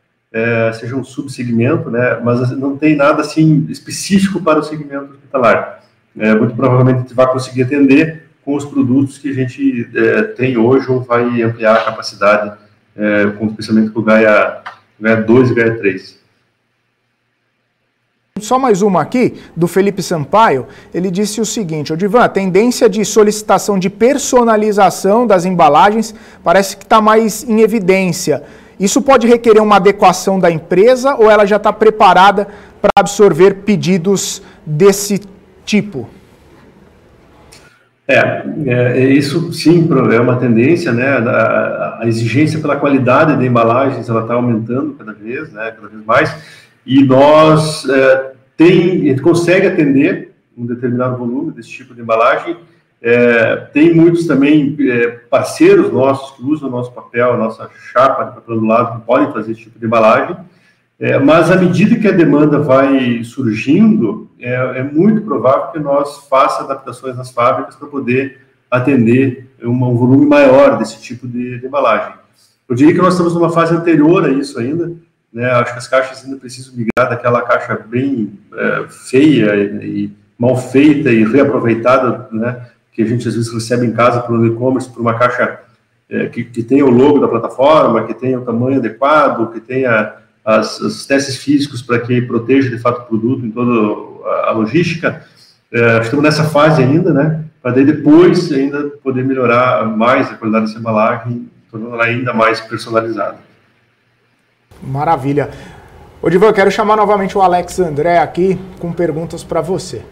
seja um subsegmento, né, mas não tem nada assim específico para o segmento hospitalar. Muito provavelmente a gente vai conseguir atender com os produtos que a gente tem hoje ou vai ampliar a capacidade, especialmente com o Gaia 2 e Gaia 3. Só mais uma aqui, do Felipe Sampaio. Ele disse o seguinte: Odivan, a tendência de solicitação de personalização das embalagens parece que está mais em evidência. Isso pode requerer uma adequação da empresa ou ela já está preparada para absorver pedidos desse tipo? Isso sim é uma tendência, né? A exigência pela qualidade de embalagens ela está aumentando cada vez, né? Cada vez mais. E nós a gente consegue atender um determinado volume desse tipo de embalagem. Tem muitos também parceiros nossos que usam o nosso papel, a nossa chapa de papel do lado, que podem fazer esse tipo de embalagem. Mas à medida que a demanda vai surgindo, é muito provável que nós façamos adaptações nas fábricas para poder atender um volume maior desse tipo de embalagem. Eu diria que nós estamos numa fase anterior a isso ainda, né? Acho que as caixas ainda precisam migrar daquela caixa bem feia e mal feita e reaproveitada, né? Que a gente às vezes recebe em casa pelo e-commerce, por uma caixa que tenha o logo da plataforma, que tenha o tamanho adequado, que tenha os testes físicos para que proteja de fato o produto em toda a logística. Estamos nessa fase ainda, né? Para daí depois ainda poder melhorar mais a qualidade dessa embalagem, tornando ela ainda mais personalizada. Maravilha. Odivan, eu quero chamar novamente o Alex André aqui com perguntas para você.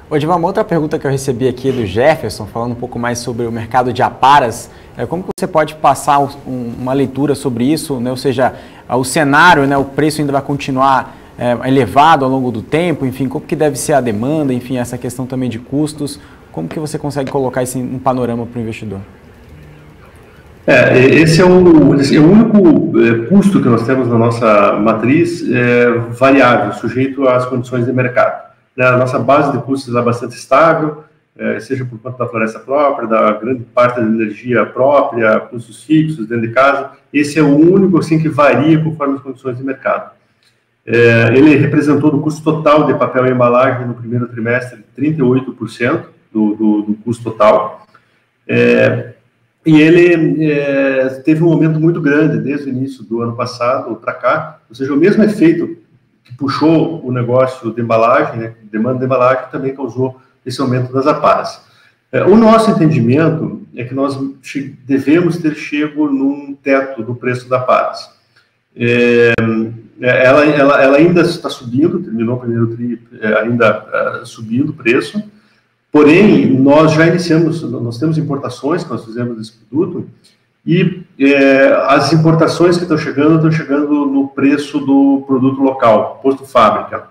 Odivan, uma outra pergunta que eu recebi aqui do Jefferson, falando um pouco mais sobre o mercado de aparas, como que você pode passar uma leitura sobre isso, né? Ou seja, o cenário, né, o preço ainda vai continuar elevado ao longo do tempo, enfim, como que deve ser a demanda, enfim, essa questão também de custos, como que você consegue colocar isso em um panorama para o investidor? Esse é o único custo que nós temos na nossa matriz variável, sujeito às condições de mercado. A nossa base de custos é bastante estável, seja por conta da floresta própria, da grande parte da energia própria, custos fixos dentro de casa. Esse é o único assim, que varia conforme as condições de mercado. Ele representou do custo total de papel e embalagem no primeiro trimestre 38% do custo total. E ele teve um aumento muito grande desde o início do ano passado para cá, ou seja, o mesmo efeito que puxou o negócio de embalagem, né, demanda de embalagem, também causou esse aumento das aparas. O nosso entendimento é que nós devemos ter chego num teto do preço das aparas. Ela ainda está subindo, terminou o primeiro tri ainda subindo o preço, porém, nós já iniciamos, nós temos importações que nós fizemos desse produto, e as importações que estão chegando no preço do produto local, posto fábrica.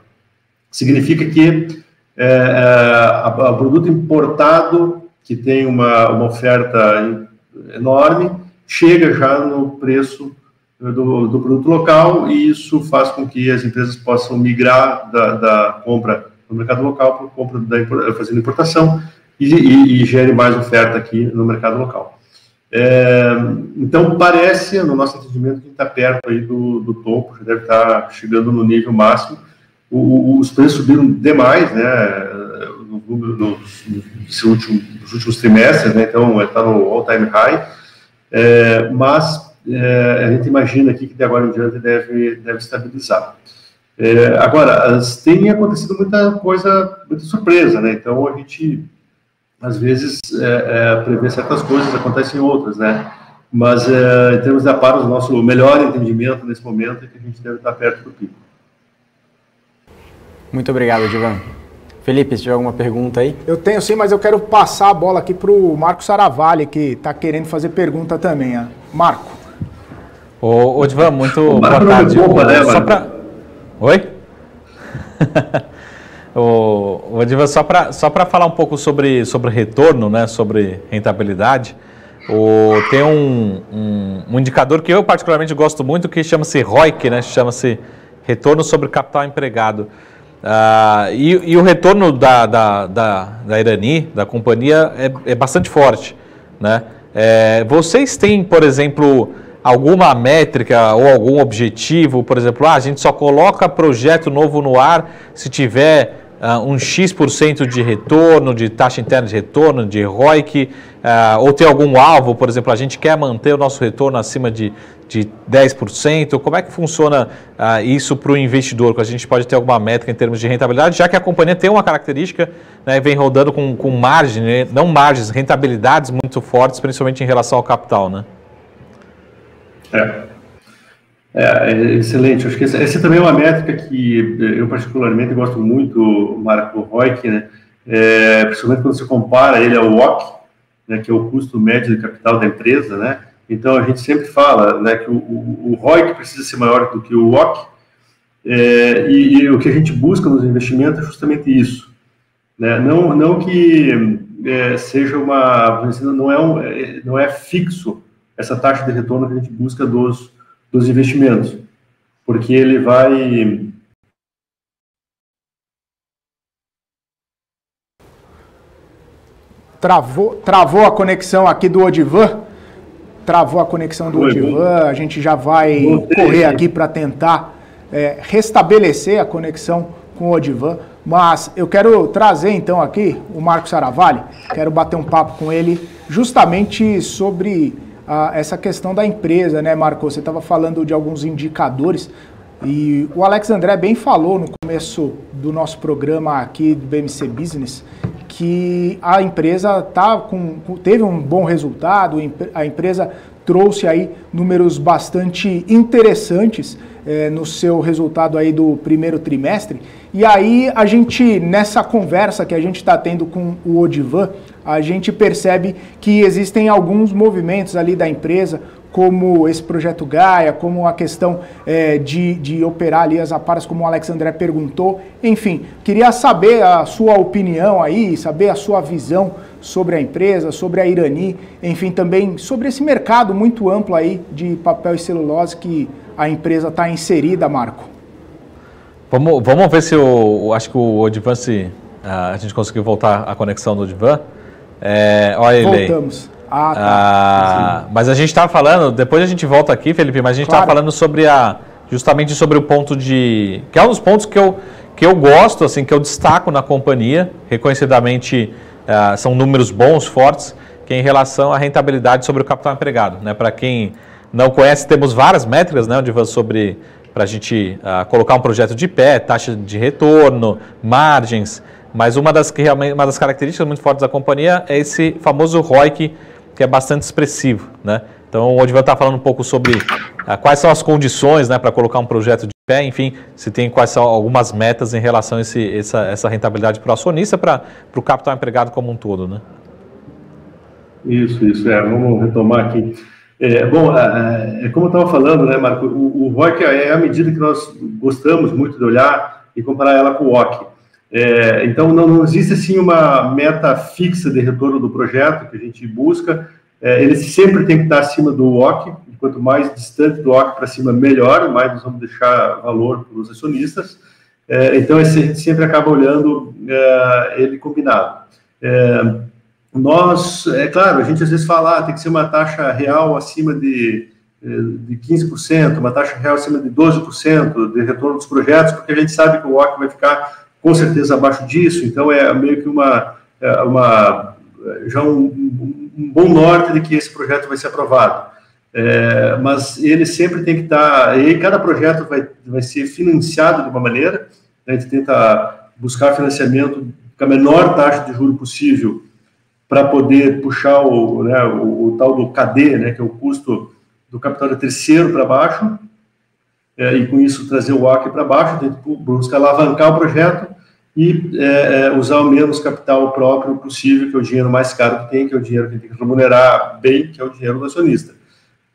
Significa que o produto importado, que tem uma oferta enorme, chega já no preço do produto local, e isso faz com que as empresas possam migrar da compra no mercado local para a compra fazendo importação e gere mais oferta aqui no mercado local. Então, parece, no nosso entendimento, que a gente está perto aí do topo, já deve estar chegando no nível máximo. Os preços subiram demais, né, nos últimos trimestres, né, então está no all-time high, mas a gente imagina aqui que de agora em diante deve estabilizar. Agora, tem acontecido muita surpresa, né, então a gente às vezes prevê certas coisas, acontecem outras, né? Mas em termos de aparos, o nosso melhor entendimento nesse momento é que a gente deve estar perto do pico. Muito obrigado, Odivan. Felipe, se tiver alguma pergunta aí? Eu tenho sim, mas eu quero passar a bola aqui para o Marco Saravalli, que está querendo fazer pergunta também. Marco. Ô, Odivan, muito boa tarde. Oi? Odivan, só para falar um pouco sobre retorno, né, sobre rentabilidade, tem um indicador que eu particularmente gosto muito, que chama-se ROIC, né, chama-se Retorno sobre Capital Empregado. E o retorno da Irani, da companhia, é bastante forte, né? Vocês têm, por exemplo, alguma métrica ou algum objetivo, por exemplo, a gente só coloca projeto novo no ar se tiver um X% de retorno, de taxa interna de retorno, de ROIC, ou tem algum alvo, por exemplo, a gente quer manter o nosso retorno acima de 10%, como é que funciona isso para o investidor? A gente pode ter alguma métrica em termos de rentabilidade, já que a companhia tem uma característica, né, vem rodando com margem, né, não margens, rentabilidades muito fortes, principalmente em relação ao capital, né? Excelente. Acho que essa também é uma métrica que eu particularmente gosto muito, Marco, ROIC, né? Principalmente quando você compara ele ao WACC, né, que é o custo médio de capital da empresa, né? Então a gente sempre fala, né, que o ROIC precisa ser maior do que o WACC, e o que a gente busca nos investimentos é justamente isso, né? Não que seja não é fixo essa taxa de retorno que a gente busca dos investimentos, porque ele vai... Travou a conexão aqui do Odivan, a gente já vai correr aqui para tentar restabelecer a conexão com o Odivan, mas eu quero trazer então aqui o Marco Saravalli, quero bater um papo com ele justamente sobre essa questão da empresa, né, Marco? Você estava falando de alguns indicadores e o Alex André bem falou no começo do nosso programa aqui do BMC Business que a empresa teve um bom resultado, a empresa trouxe aí números bastante interessantes no seu resultado aí do primeiro trimestre. E aí a gente, nessa conversa que a gente está tendo com o Odivan, a gente percebe que existem alguns movimentos ali da empresa, como esse projeto Gaia, como a questão de operar ali as aparas, como o Alex André perguntou. Enfim, queria saber a sua opinião aí, saber a sua visão sobre a empresa, sobre a Irani, enfim, também sobre esse mercado muito amplo aí de papel e celulose que a empresa está inserida, Marco. Vamos ver se acho que o Odivan, a gente conseguiu voltar a conexão do Odivan. Olha ele. Voltamos. Mas a gente estava falando, depois a gente volta aqui, Felipe, mas a gente estava falando sobre justamente sobre o ponto que é um dos pontos que eu gosto, assim, que eu destaco na companhia, reconhecidamente são números bons, fortes, que é em relação à rentabilidade sobre o capital empregado, né? Para quem não conhece, temos várias métricas, né, Odivan, para a gente colocar um projeto de pé, taxa de retorno, margens, mas uma das características muito fortes da companhia é esse famoso ROIC, que é bastante expressivo, né? Então o Odivan está falando um pouco sobre quais são as condições, né, para colocar um projeto de pé, enfim, se tem quais são algumas metas em relação a essa rentabilidade para o acionista, para o capital empregado como um todo, né? Isso, vamos retomar aqui. Como eu estava falando, né, Marco, o ROIC é a medida que nós gostamos muito de olhar e comparar ela com o WACC. Então, não existe assim uma meta fixa de retorno do projeto que a gente busca. Ele sempre tem que estar acima do WACC. Quanto mais distante do WACC para cima, melhor. Mais nós vamos deixar valor para os acionistas. Então, a gente sempre acaba olhando ele combinado. Claro, a gente às vezes fala tem que ser uma taxa real acima de 15%, uma taxa real acima de 12% de retorno dos projetos, porque a gente sabe que o WACC vai ficar com certeza abaixo disso, então é meio que já um bom norte de que esse projeto vai ser aprovado. Mas ele sempre tem que estar, e cada projeto vai ser financiado de uma maneira, né, a gente tenta buscar financiamento com a menor taxa de juros possível para poder puxar o tal do KD, né, que é o custo do capital de terceiro para baixo, e com isso trazer o WACC para baixo, a gente busca alavancar o projeto e usar o menos capital próprio possível, que é o dinheiro mais caro que tem, que é o dinheiro que tem que remunerar bem, que é o dinheiro do acionista.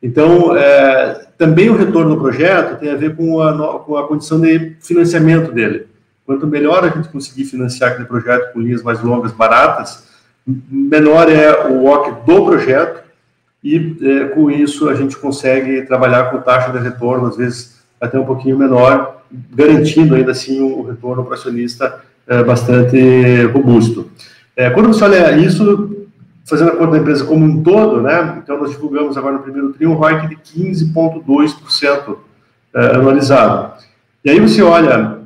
Então, também o retorno do projeto tem a ver com a condição de financiamento dele. Quanto melhor a gente conseguir financiar aquele projeto com linhas mais longas, baratas, menor é o WACC do projeto e, com isso, a gente consegue trabalhar com taxa de retorno, às vezes, até um pouquinho menor, garantindo ainda assim um retorno para o acionista bastante robusto. Quando você olha isso, fazendo a conta da empresa como um todo, né, então nós divulgamos agora no primeiro TRI um ROIC de 15,2% anualizado. E aí você olha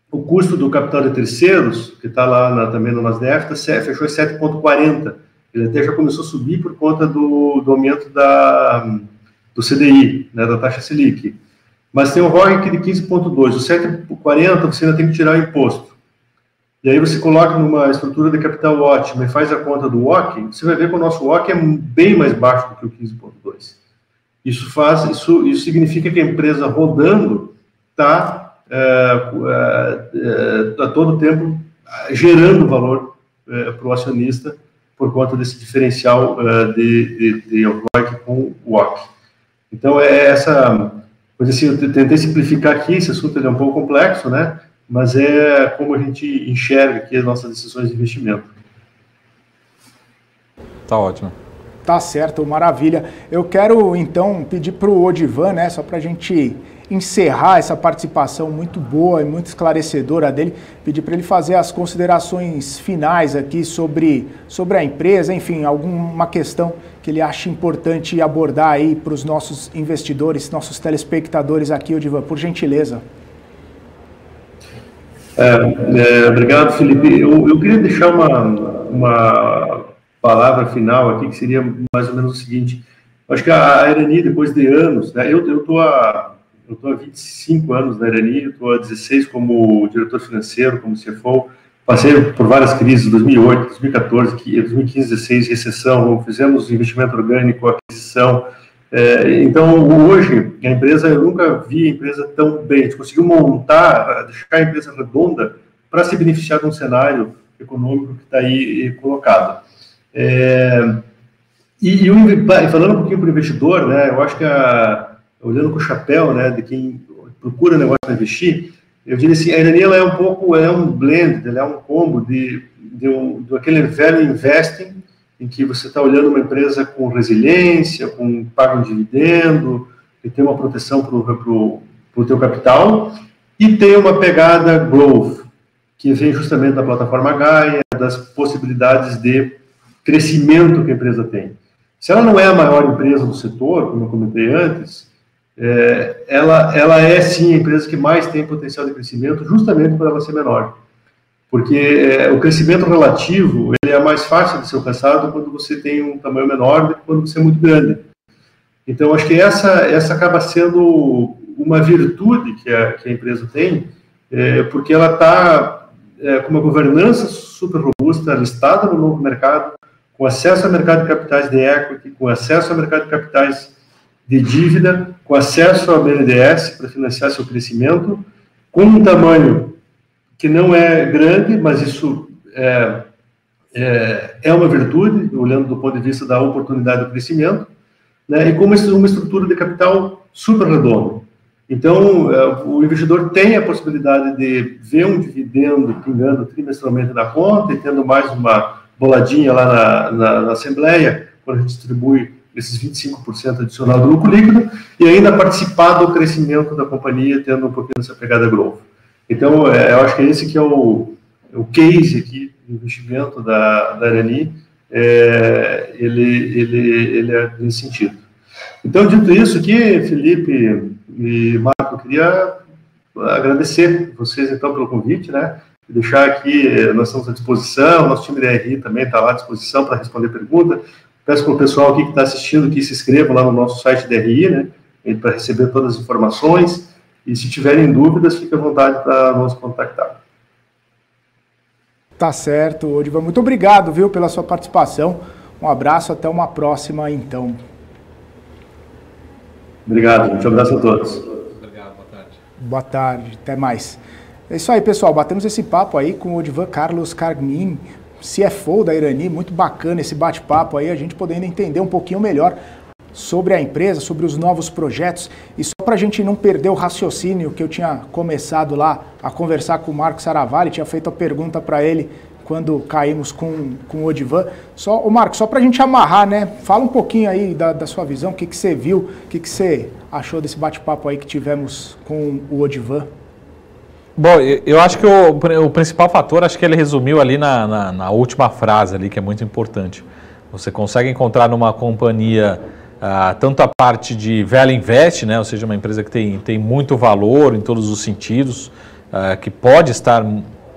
o custo do capital de terceiros, que está lá também no Nasdaq, fechou em 7,40%. Ele até já começou a subir por conta do aumento do CDI, né, da taxa Selic. Mas tem um ROIC de 15,2%. O 7,40% você ainda tem que tirar o imposto. E aí você coloca numa estrutura de capital ótima e faz a conta do WACC, você vai ver que o nosso WACC é bem mais baixo do que o 15,2%. Isso significa que a empresa rodando está a todo tempo gerando valor para o acionista por conta desse diferencial de ROIC com o WACC. Então, essa coisa assim, eu tentei simplificar aqui, esse assunto é um pouco complexo, né? Mas é como a gente enxerga aqui as nossas decisões de investimento. Tá ótimo. Tá certo, maravilha. Eu quero, então, pedir para o Odivan, né, só para a gente encerrar essa participação muito boa e muito esclarecedora dele, pedir para ele fazer as considerações finais aqui sobre a empresa, enfim, alguma questão que ele acha importante abordar aí para os nossos investidores, nossos telespectadores aqui, Odivan, por gentileza. Obrigado, Felipe. Eu queria deixar uma palavra final aqui, que seria mais ou menos o seguinte. Acho que a Irani, depois de anos, né, eu estou há 25 anos na Irani, eu estou há 16 como diretor financeiro, como CFO, passei por várias crises, 2008, 2014, 2015, 2016, recessão, fizemos investimento orgânico, aquisição. Então, hoje, a empresa, eu nunca vi a empresa tão bem, a gente conseguiu montar, deixar a empresa redonda para se beneficiar de um cenário econômico que está aí colocado. E falando um pouquinho para o investidor, né, eu acho que olhando com o chapéu, né, de quem procura negócio para investir, eu diria assim, a Irani, ela é um blend, ela é um combo do aquele velho investing, em que você está olhando uma empresa com resiliência, com pago de dividendo, que tem uma proteção para o teu capital, e tem uma pegada growth, que vem justamente da plataforma Gaia, das possibilidades de crescimento que a empresa tem. Se ela não é a maior empresa do setor, como eu comentei antes, ela é sim a empresa que mais tem potencial de crescimento, justamente por ela ser menor. Porque o crescimento relativo ele é mais fácil de ser alcançado quando você tem um tamanho menor do que quando você é muito grande. Então, acho que essa acaba sendo uma virtude que a empresa tem, porque ela está com uma governança super robusta, listada no novo mercado, com acesso ao mercado de capitais de equity, com acesso ao mercado de capitais de dívida, com acesso ao BNDES para financiar seu crescimento, com um tamanho que não é grande, mas isso é uma virtude, olhando do ponto de vista da oportunidade do crescimento, né, e com uma estrutura de capital super redonda. Então, o investidor tem a possibilidade de ver um dividendo pingando trimestralmente na conta e tendo mais uma boladinha lá na Assembleia, quando a gente distribui esses 25% adicional do lucro líquido, e ainda participar do crescimento da companhia, tendo um pouquinho dessa pegada growth. Então, eu acho que esse que é o case aqui de investimento da Irani, ele é nesse sentido. Então, dito isso aqui, Felipe e Marco, eu queria agradecer vocês, então, pelo convite, né? Deixar aqui, nós estamos à disposição, nosso time da RI também está lá à disposição para responder perguntas. Peço para o pessoal aqui que está assistindo que se inscreva lá no nosso site da RI, né? Para receber todas as informações. E se tiverem dúvidas, fique à vontade para nos contactar. Tá certo, Odivan. Muito obrigado, viu, pela sua participação. Um abraço, até uma próxima, então. Obrigado, gente. Um abraço a todos. Obrigado, boa tarde. Boa tarde, até mais. É isso aí, pessoal. Batemos esse papo aí com o Odivan Carlos Carmin, CFO da Irani. Muito bacana esse bate-papo aí, a gente podendo entender um pouquinho melhor sobre a empresa, sobre os novos projetos. E só para a gente não perder o raciocínio que eu tinha começado lá a conversar com o Marco Saravalli, tinha feito a pergunta para ele quando caímos com o Odivan. Ô Marco, só para a gente amarrar, né? Fala um pouquinho aí da sua visão, o que você viu, o que você achou desse bate-papo aí que tivemos com o Odivan. Bom, eu acho que o principal fator, acho que ele resumiu ali na última frase ali, que é muito importante. Você consegue encontrar numa companhia tanto a parte de Value Invest, né, ou seja, uma empresa que tem muito valor em todos os sentidos, que pode estar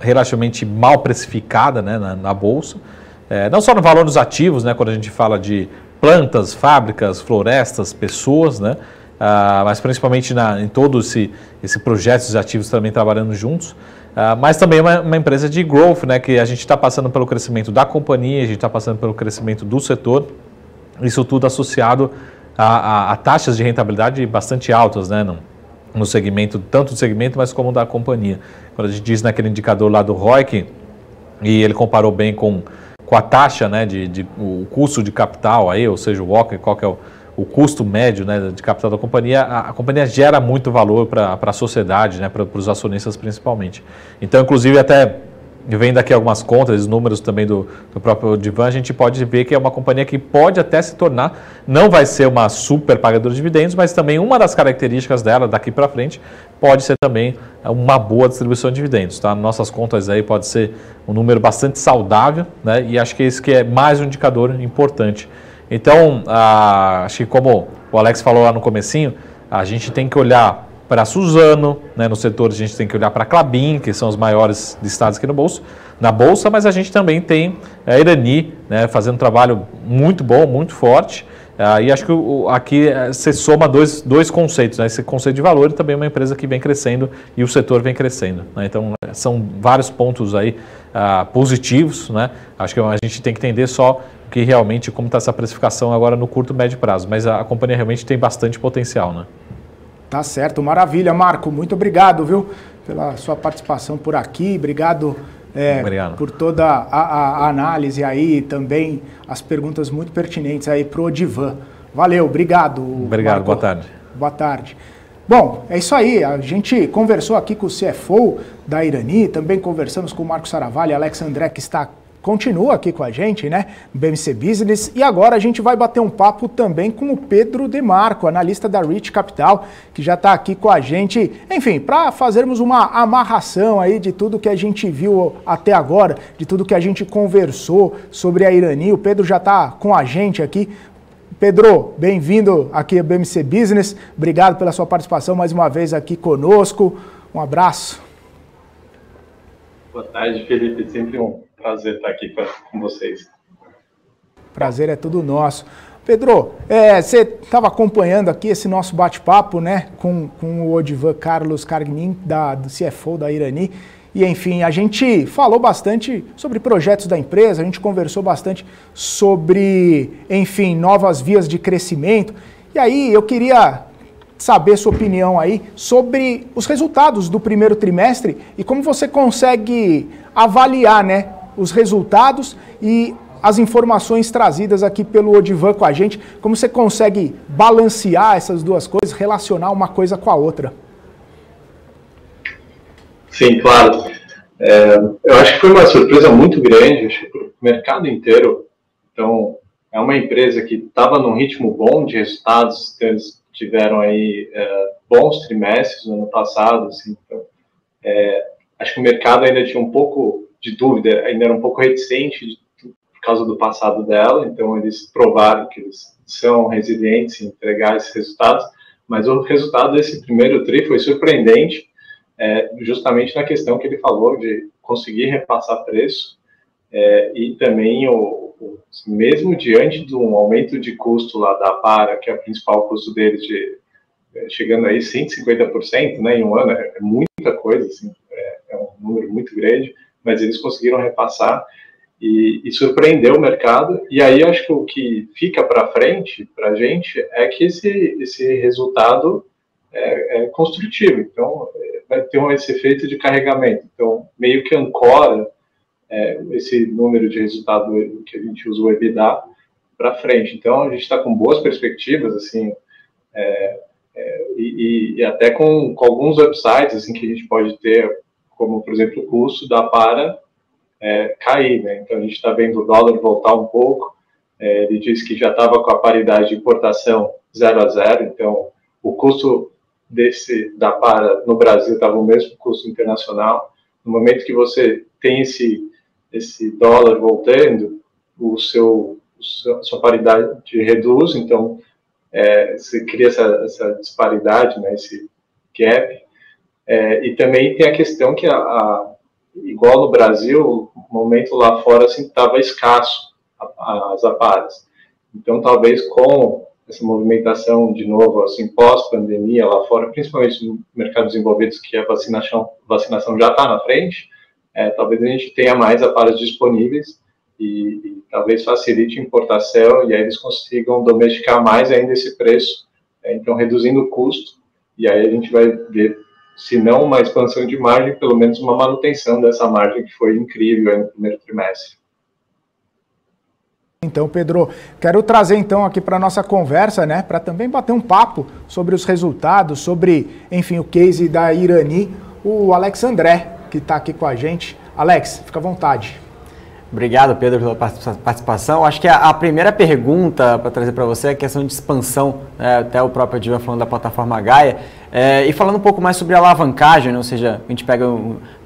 relativamente mal precificada, né, na bolsa, não só no valor dos ativos, né, quando a gente fala de plantas, fábricas, florestas, pessoas, né, mas principalmente em todo esse projeto de ativos também trabalhando juntos, mas também uma empresa de growth, né, que a gente está passando pelo crescimento da companhia, a gente está passando pelo crescimento do setor, isso tudo associado a taxas de rentabilidade bastante altas, né, no segmento, tanto do segmento, mas como da companhia. Quando a gente diz naquele indicador lá do ROIC, e ele comparou bem com a taxa, né, o custo de capital, aí, ou seja, qual que é o custo médio, né, de capital da companhia, a companhia gera muito valor para a sociedade, né, para os acionistas principalmente. Então, inclusive, até vendo aqui algumas contas, os números também do próprio Odivan, a gente pode ver que é uma companhia que pode até se tornar, não vai ser uma super pagadora de dividendos, mas também uma das características dela daqui para frente pode ser também uma boa distribuição de dividendos. Tá? Nossas contas aí pode ser um número bastante saudável, né, e acho que esse que é mais um indicador importante. Então, acho que como o Alex falou lá no comecinho, a gente tem que olhar para a Suzano, né, no setor a gente tem que olhar para a Klabin, que são os maiores listados aqui na Bolsa, mas a gente também tem a Irani, né, fazendo um trabalho muito bom, muito forte, e acho que aqui você soma dois conceitos, né, esse conceito de valor e também uma empresa que vem crescendo e o setor vem crescendo. Né, então, são vários pontos aí positivos, né, acho que a gente tem que entender só que realmente como está essa precificação agora no curto e médio prazo, mas a companhia realmente tem bastante potencial, né? Tá certo, maravilha, Marco, muito obrigado, viu, pela sua participação por aqui, obrigado por toda a análise aí, também as perguntas muito pertinentes aí pro Odivan. Valeu, obrigado. Obrigado, Marco. Boa tarde. Boa tarde. Bom, é isso aí, a gente conversou aqui com o CFO da Irani, também conversamos com o Marco Saravalli, Alex André, que continua aqui com a gente, né, no BMC Business, e agora a gente vai bater um papo também com o Pedro Demarco, analista da Rich Capital, que já está aqui com a gente, enfim, para fazermos uma amarração aí de tudo que a gente viu até agora, de tudo que a gente conversou sobre a Irani. O Pedro já está com a gente aqui. Pedro, bem-vindo aqui ao BMC Business, obrigado pela sua participação mais uma vez aqui conosco, um abraço. Boa tarde, Felipe, sempre um prazer estar aqui com vocês. Prazer é tudo nosso. Pedro, você estava acompanhando aqui esse nosso bate-papo, né, com o Odivan Carlos Cargnin, do CFO da Irani, e enfim, a gente falou bastante sobre projetos da empresa, a gente conversou bastante sobre, enfim, novas vias de crescimento, e aí eu queria saber sua opinião aí sobre os resultados do primeiro trimestre e como você consegue avaliar, né, os resultados e as informações trazidas aqui pelo Odivan com a gente, como você consegue balancear essas duas coisas, relacionar uma coisa com a outra? Sim, claro. Eu acho que foi uma surpresa muito grande, acho que para o mercado inteiro. Então, é uma empresa que estava num ritmo bom de resultados, eles tiveram aí bons trimestres no ano passado, assim, então, acho que o mercado ainda tinha um pouco de dúvida, ainda era um pouco reticente por causa do passado dela, então eles provaram que eles são resilientes em entregar esses resultados, mas o resultado desse primeiro tri foi surpreendente, justamente na questão que ele falou de conseguir repassar preço, e também mesmo diante de um aumento de custo lá da Para, que é o principal custo deles, chegando aí 150%, né, em um ano, é muita coisa, assim, é um número muito grande, mas eles conseguiram repassar e surpreendeu o mercado. E aí acho que o que fica para frente, para a gente, é que esse resultado é construtivo, então vai ter esse efeito de carregamento, então meio que ancora esse número de resultado que a gente usa o EBITDA para frente. Então a gente está com boas perspectivas, assim, e até com alguns upsides assim, que a gente pode ter, como por exemplo o custo da Para cair, né? Então a gente está vendo o dólar voltar um pouco. Ele disse que já estava com a paridade de importação 0 a 0, então o custo da para no Brasil estava o mesmo custo internacional. No momento que você tem esse dólar voltando, sua paridade reduz, então você cria essa disparidade, né, esse gap. E também tem a questão que, igual no Brasil, o momento lá fora estava escasso as aparas. Então, talvez com essa movimentação, de novo, assim, pós-pandemia lá fora, principalmente no mercado desenvolvido, que a vacinação já está na frente, talvez a gente tenha mais aparas disponíveis e talvez facilite a importação e aí eles consigam domesticar mais ainda esse preço, então reduzindo o custo, e aí a gente vai ver, se não uma expansão de margem, pelo menos uma manutenção dessa margem que foi incrível aí no primeiro trimestre. Então, Pedro, quero trazer então aqui para a nossa conversa, né, para também bater um papo sobre os resultados, sobre, enfim, o case da Irani, o Alex André, que está aqui com a gente. Alex, fica à vontade. Obrigado, Pedro, pela participação. Acho que a primeira pergunta para trazer para você é a questão de expansão, até o próprio Divan falando da plataforma Gaia, e falando um pouco mais sobre a alavancagem, né? Ou seja, a gente pega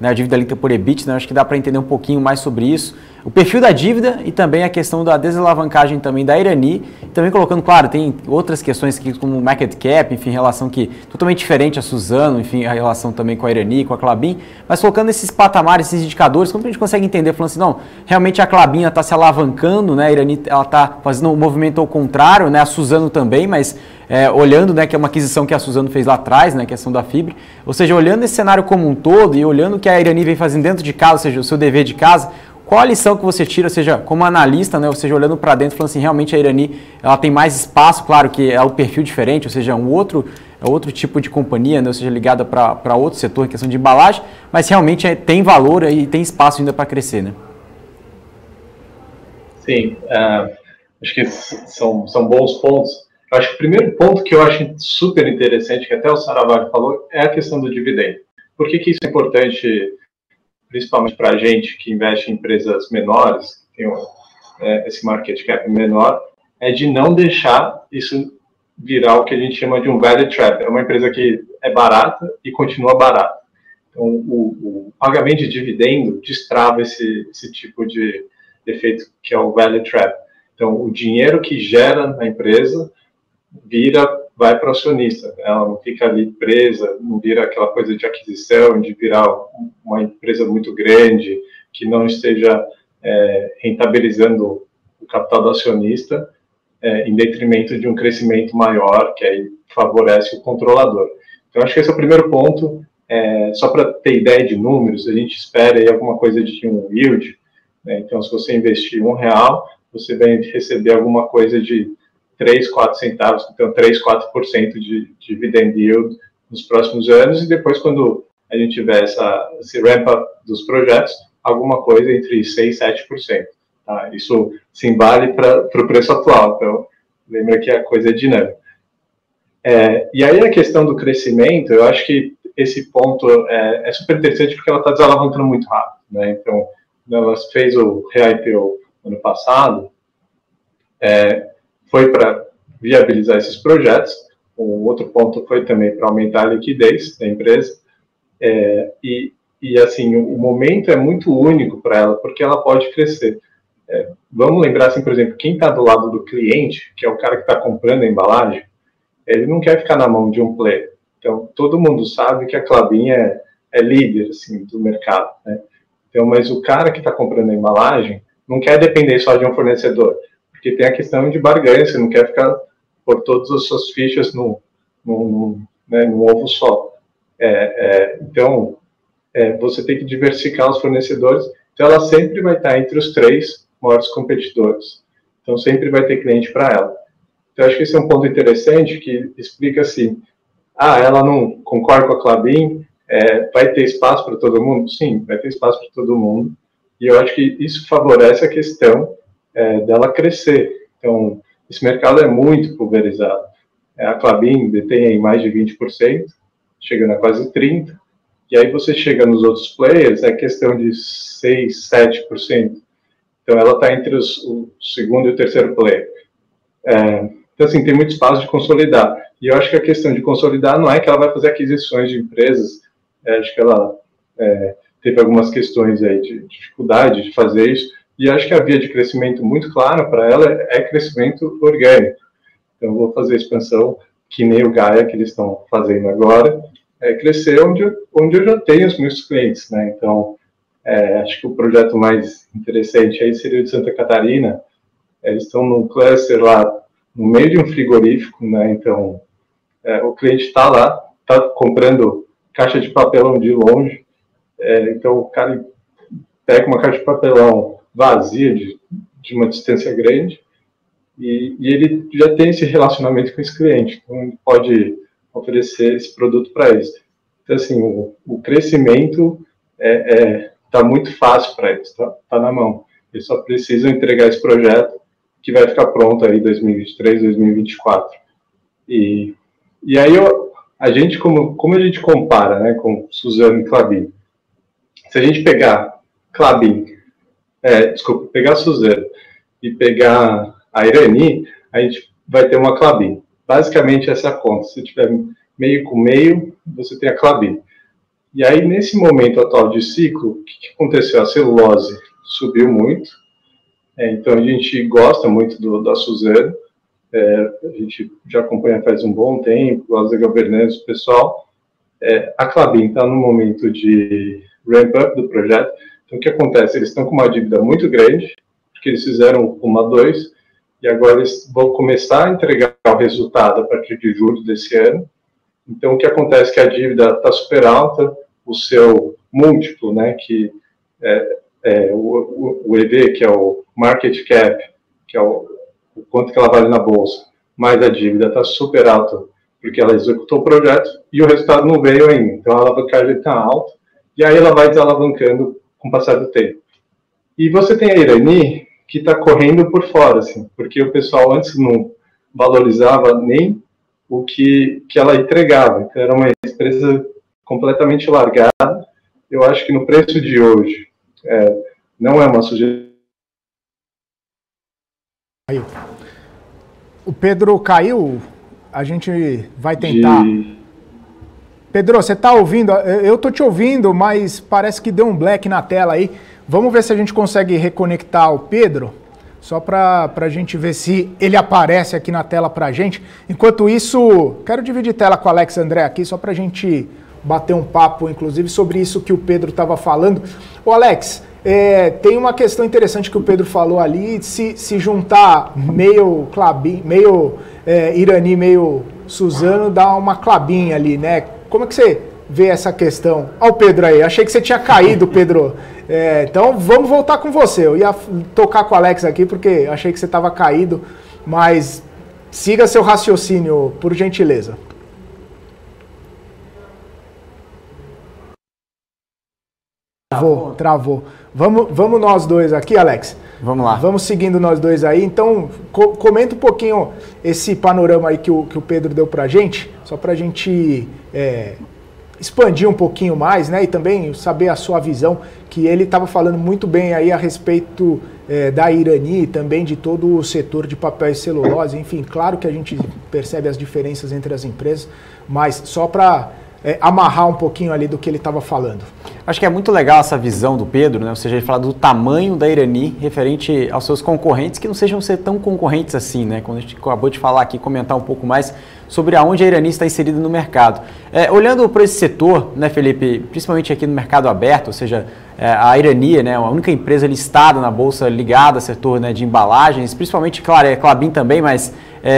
a dívida líquida por EBIT, né? Acho que dá para entender um pouquinho mais sobre isso, o perfil da dívida e também a questão da desalavancagem também da Irani, também colocando, claro, tem outras questões aqui como o market cap, enfim, relação que totalmente diferente a Suzano, enfim, a relação também com a Irani, com a Klabin, mas colocando esses patamares, esses indicadores, como a gente consegue entender, falando assim, não, realmente a Klabin está se alavancando, né, a Irani ela está fazendo um movimento ao contrário, né, a Suzano também, mas olhando, né, que é uma aquisição que a Suzano fez lá atrás, né, a questão da Fibre, ou seja, olhando esse cenário como um todo e olhando o que a Irani vem fazendo dentro de casa, ou seja, o seu dever de casa, qual a lição que você tira, ou seja, como analista, né, ou seja, olhando para dentro, falando assim, realmente a Irani ela tem mais espaço, claro que é um perfil diferente, ou seja, é outro tipo de companhia, né, ou seja, ligada para outro setor, em questão de embalagem, mas realmente tem valor e tem espaço ainda para crescer, né? Sim, acho que são bons pontos. Acho que o primeiro ponto que eu acho super interessante, que até o Sarabhag falou, é a questão do dividendo. Por que isso é importante, principalmente para a gente que investe em empresas menores, que tem esse market cap menor, é de não deixar isso virar o que a gente chama de um value trap. É uma empresa que é barata e continua barata. Então, o pagamento de dividendo destrava esse tipo de efeito que é o value trap. Então, o dinheiro que gera na empresa vai para o acionista. Ela não fica ali presa, não vira aquela coisa de aquisição, de virar uma empresa muito grande, que não esteja rentabilizando o capital do acionista, em detrimento de um crescimento maior, que aí favorece o controlador. Então, acho que esse é o primeiro ponto. Só para ter ideia de números, a gente espera aí alguma coisa de um yield, né? Então, se você investir R$1, você vai receber alguma coisa de 3, 4 centavos, então 3, 4% de dividend yield nos próximos anos, e depois, quando a gente tiver esse ramp-up dos projetos, alguma coisa entre 6 e 7%. Tá? Isso sim vale para o preço atual, então lembra que a coisa é dinâmica. E aí a questão do crescimento, eu acho que esse ponto é super interessante porque ela está desalavancando muito rápido, né? Então, ela fez o re-IPO ano passado, foi para viabilizar esses projetos. O outro ponto foi também para aumentar a liquidez da empresa. E assim, o momento é muito único para ela, porque ela pode crescer. Vamos lembrar, assim, por exemplo, quem está do lado do cliente, que é o cara que está comprando a embalagem, ele não quer ficar na mão de um player. Então, todo mundo sabe que a Klabin é líder, assim, do mercado, né? Então, mas o cara que está comprando a embalagem não quer depender só de um fornecedor, porque tem a questão de barganha, você não quer ficar por todas as suas fichas no ovo só. Então, você tem que diversificar os fornecedores, então ela sempre vai estar entre os 3 maiores competidores. Então, sempre vai ter cliente para ela. Então, acho que esse é um ponto interessante que explica assim, ela não concorda com a Klabin, vai ter espaço para todo mundo? Sim, vai ter espaço para todo mundo. E eu acho que isso favorece a questão dela crescer. Então, esse mercado é muito pulverizado. A Klabin detém aí mais de 20%, chegando a quase 30%. E aí você chega nos outros players, é questão de 6, 7%. Então ela está entre o segundo e o terceiro player. Então assim, tem muito espaço de consolidar. E eu acho que a questão de consolidar não é que ela vai fazer aquisições de empresas, acho que ela teve algumas questões aí de dificuldade de fazer isso, e acho que a via de crescimento muito clara para ela é crescimento orgânico. Então eu vou fazer expansão que nem o Gaia, que eles estão fazendo agora, crescer onde eu já tenho os meus clientes, né? Então, acho que o projeto mais interessante aí seria o de Santa Catarina. Eles estão num cluster lá, no meio de um frigorífico, né? Então, o cliente está lá, está comprando caixa de papelão de longe, então o cara pega uma caixa de papelão vazia, de uma distância grande, e ele já tem esse relacionamento com esse cliente, então ele pode oferecer esse produto para eles. Então, assim, o crescimento está muito fácil para eles, tá na mão. Eles só precisam entregar esse projeto que vai ficar pronto aí em 2023, 2024. E aí a gente, como a gente compara, né, com Suzano e Klabin? Se a gente pegar Klabin, pegar Suzano e pegar a Irani, a gente vai ter uma Klabin. Basicamente essa é a conta. Se tiver meio com meio, você tem a Klabin. E aí, nesse momento atual de ciclo, o que aconteceu? A celulose subiu muito, então a gente gosta muito da Suzano, a gente já acompanha faz um bom tempo, gosta da governança do pessoal. A Klabin está no momento de ramp-up do projeto, então o que acontece? Eles estão com uma dívida muito grande, porque eles fizeram uma 2, e agora eles vão começar a entregar o resultado a partir de julho desse ano. Então, o que acontece é que a dívida está super alta, o seu múltiplo, né, que o EV, que é o market cap, que é o quanto que ela vale na bolsa, mais a dívida está super alta, porque ela executou o projeto e o resultado não veio ainda. Então, a alavancagem está alta, e aí ela vai desalavancando com o passar do tempo. E você tem a Irani, que está correndo por fora, assim, porque o pessoal antes não valorizava nem o que ela entregava. Então, era uma empresa completamente largada. Eu acho que no preço de hoje não é uma sugestão. O Pedro caiu, a gente vai tentar... Pedro, você está ouvindo? Eu estou te ouvindo, mas parece que deu um black na tela aí. Vamos ver se a gente consegue reconectar o Pedro, só para a gente ver se ele aparece aqui na tela para a gente. Enquanto isso, quero dividir tela com o Alex André aqui, só para a gente bater um papo, inclusive, sobre isso que o Pedro estava falando. Ô Alex, tem uma questão interessante que o Pedro falou ali, se juntar meio Klabin, meio Irani, meio Suzano, dá uma Klabin ali, né? Como é que você vê essa questão? Olha o Pedro aí, achei que você tinha caído, Pedro. Então vamos voltar com você. Eu ia tocar com o Alex aqui porque achei que você estava caído, mas siga seu raciocínio, por gentileza. Travou. Vamos nós dois aqui, Alex? Vamos lá. Vamos seguindo nós dois aí. Então, comenta um pouquinho esse panorama aí que o Pedro deu pra gente, só pra gente expandir um pouquinho mais, né? E também saber a sua visão, que ele estava falando muito bem aí a respeito da Irani e também de todo o setor de papel e celulose. Enfim, claro que a gente percebe as diferenças entre as empresas, mas só para amarrar um pouquinho ali do que ele estava falando. Acho que é muito legal essa visão do Pedro, né? Ou seja, ele fala do tamanho da Irani referente aos seus concorrentes, que não sejam ser tão concorrentes assim, né? Quando a gente acabou de falar aqui, comentar um pouco mais sobre aonde a Irani está inserida no mercado. Olhando para esse setor, né, Felipe, principalmente aqui no mercado aberto, ou seja, a Irani, né, a única empresa listada na bolsa ligada ao setor, né, de embalagens, principalmente, claro, a Klabin também, mas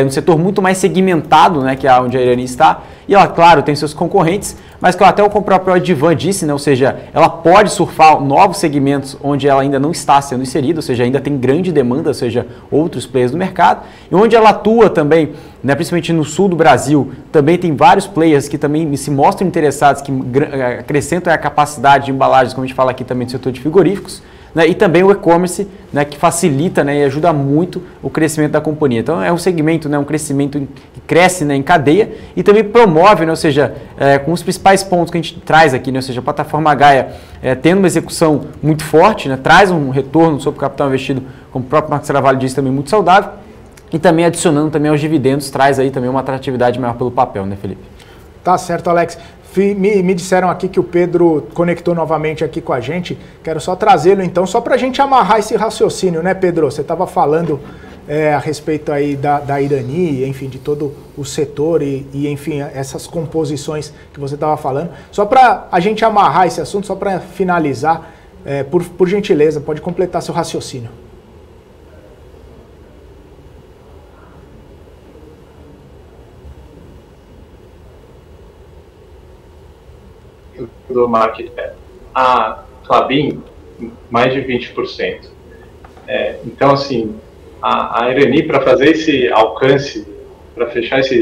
um setor muito mais segmentado, né, que é onde a Irani está. E ela, claro, tem seus concorrentes, mas que até o próprio Advan disse, né, ou seja, ela pode surfar novos segmentos onde ela ainda não está sendo inserida, ou seja, ainda tem grande demanda, ou seja, outros players do mercado, e onde ela atua também, né, principalmente no sul do Brasil, também tem vários players que também se mostram interessados, que acrescentam a capacidade de embalagens, como a gente fala aqui também do setor de frigoríficos, né, e também o e-commerce, né, que facilita, né, e ajuda muito o crescimento da companhia. Então é um segmento, né, um crescimento que cresce, né, em cadeia e também promove, né, ou seja, com os principais pontos que a gente traz aqui, né, ou seja, a plataforma Gaia tendo uma execução muito forte, né, traz um retorno sobre o capital investido, como o próprio Marcos Carvalho disse, também muito saudável, e também adicionando também aos dividendos, traz aí também uma atratividade maior pelo papel, né, Felipe? Tá certo, Alex. Me disseram aqui que o Pedro conectou novamente aqui com a gente, quero só trazê-lo então, só para a gente amarrar esse raciocínio, né, Pedro? Você estava falando a respeito aí da Irani, enfim, de todo o setor e enfim, essas composições que você estava falando. Só para a gente amarrar esse assunto, só para finalizar, por gentileza, pode completar seu raciocínio. Do market cap. A Klabin, mais de 20%. Então, assim, a Irani, para fazer esse alcance, para fechar essa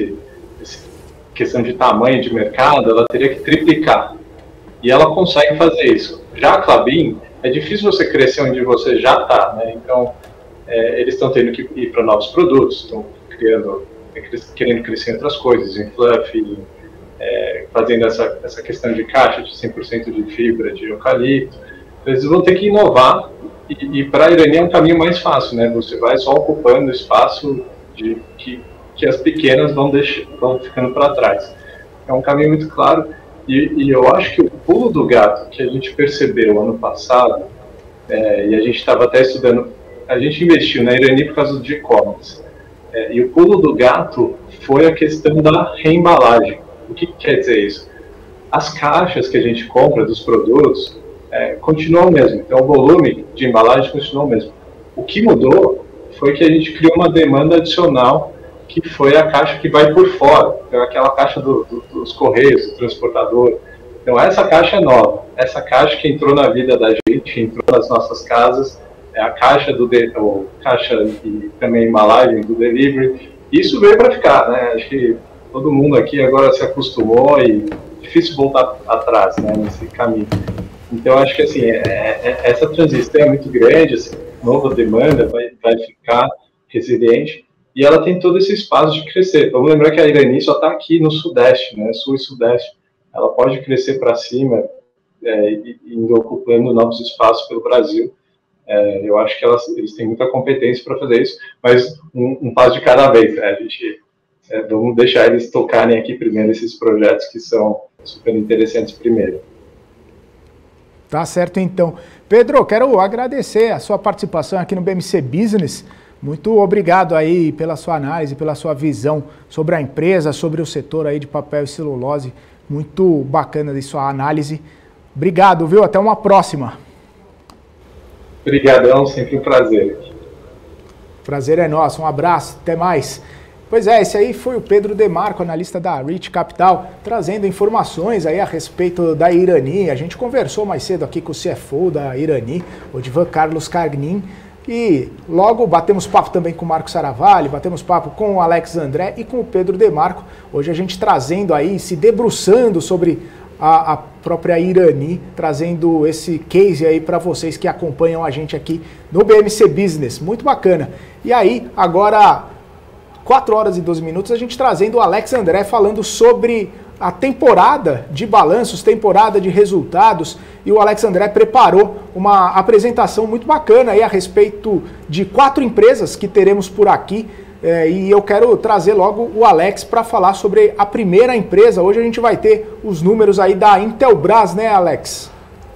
questão de tamanho de mercado, ela teria que triplicar. E ela consegue fazer isso. Já a Klabin, é difícil você crescer onde você já está, né? Então, eles estão tendo que ir para novos produtos, estão querendo crescer em outras coisas, em fluff, fazendo essa questão de caixa de 100% de fibra de eucalipto. Eles vão ter que inovar e para a Irani é um caminho mais fácil, né? Você vai só ocupando o espaço que as pequenas vão ficando para trás. É um caminho muito claro e eu acho que o pulo do gato que a gente percebeu ano passado, e a gente estava até estudando, a gente investiu na Irani por causa do e-commerce, e o pulo do gato foi a questão da reembalagem. O que quer dizer isso? As caixas que a gente compra dos produtos continuam o mesmo, então o volume de embalagem continua o mesmo. O que mudou foi que a gente criou uma demanda adicional, que foi a caixa que vai por fora, então aquela caixa dos correios, do transportador. Então essa caixa é nova, essa caixa que entrou na vida da gente, entrou nas nossas casas, é a caixa caixa e também embalagem do delivery. Isso veio para ficar, né? Acho que todo mundo aqui agora se acostumou e é difícil voltar atrás, né, nesse caminho. Então, acho que assim, essa transição é muito grande, essa nova demanda vai ficar resiliente e ela tem todo esse espaço de crescer. Vamos lembrar que a Irani só está aqui no Sudeste, né, Sul e Sudeste. Ela pode crescer para cima, indo ocupando novos espaços pelo Brasil. Eu acho que eles têm muita competência para fazer isso, mas um passo de cada vez, né? Vamos deixar eles tocarem aqui primeiro esses projetos que são super interessantes primeiro. Tá certo, então. Pedro, quero agradecer a sua participação aqui no BMC Business. Muito obrigado aí pela sua análise, pela sua visão sobre a empresa, sobre o setor aí de papel e celulose. Muito bacana de sua análise. Obrigado, viu? Até uma próxima. Obrigadão, sempre um prazer. Prazer é nosso. Um abraço, até mais. Pois esse aí foi o Pedro Demarco, analista da Rich Capital, trazendo informações aí a respeito da Irani. A gente conversou mais cedo aqui com o CFO da Irani, o Odivan Carlos Cargnin, e logo batemos papo também com o Marcos Carvalho, batemos papo com o Alex André e com o Pedro Demarco. Hoje a gente trazendo aí, se debruçando sobre a própria Irani, trazendo esse case aí para vocês que acompanham a gente aqui no BMC Business. Muito bacana. E aí, agora 4 horas e 12 minutos, a gente trazendo o Alex André falando sobre a temporada de balanços, temporada de resultados, e o Alex André preparou uma apresentação muito bacana aí a respeito de 4 empresas que teremos por aqui, e eu quero trazer logo o Alex para falar sobre a primeira empresa. Hoje a gente vai ter os números aí da Intelbras, né, Alex?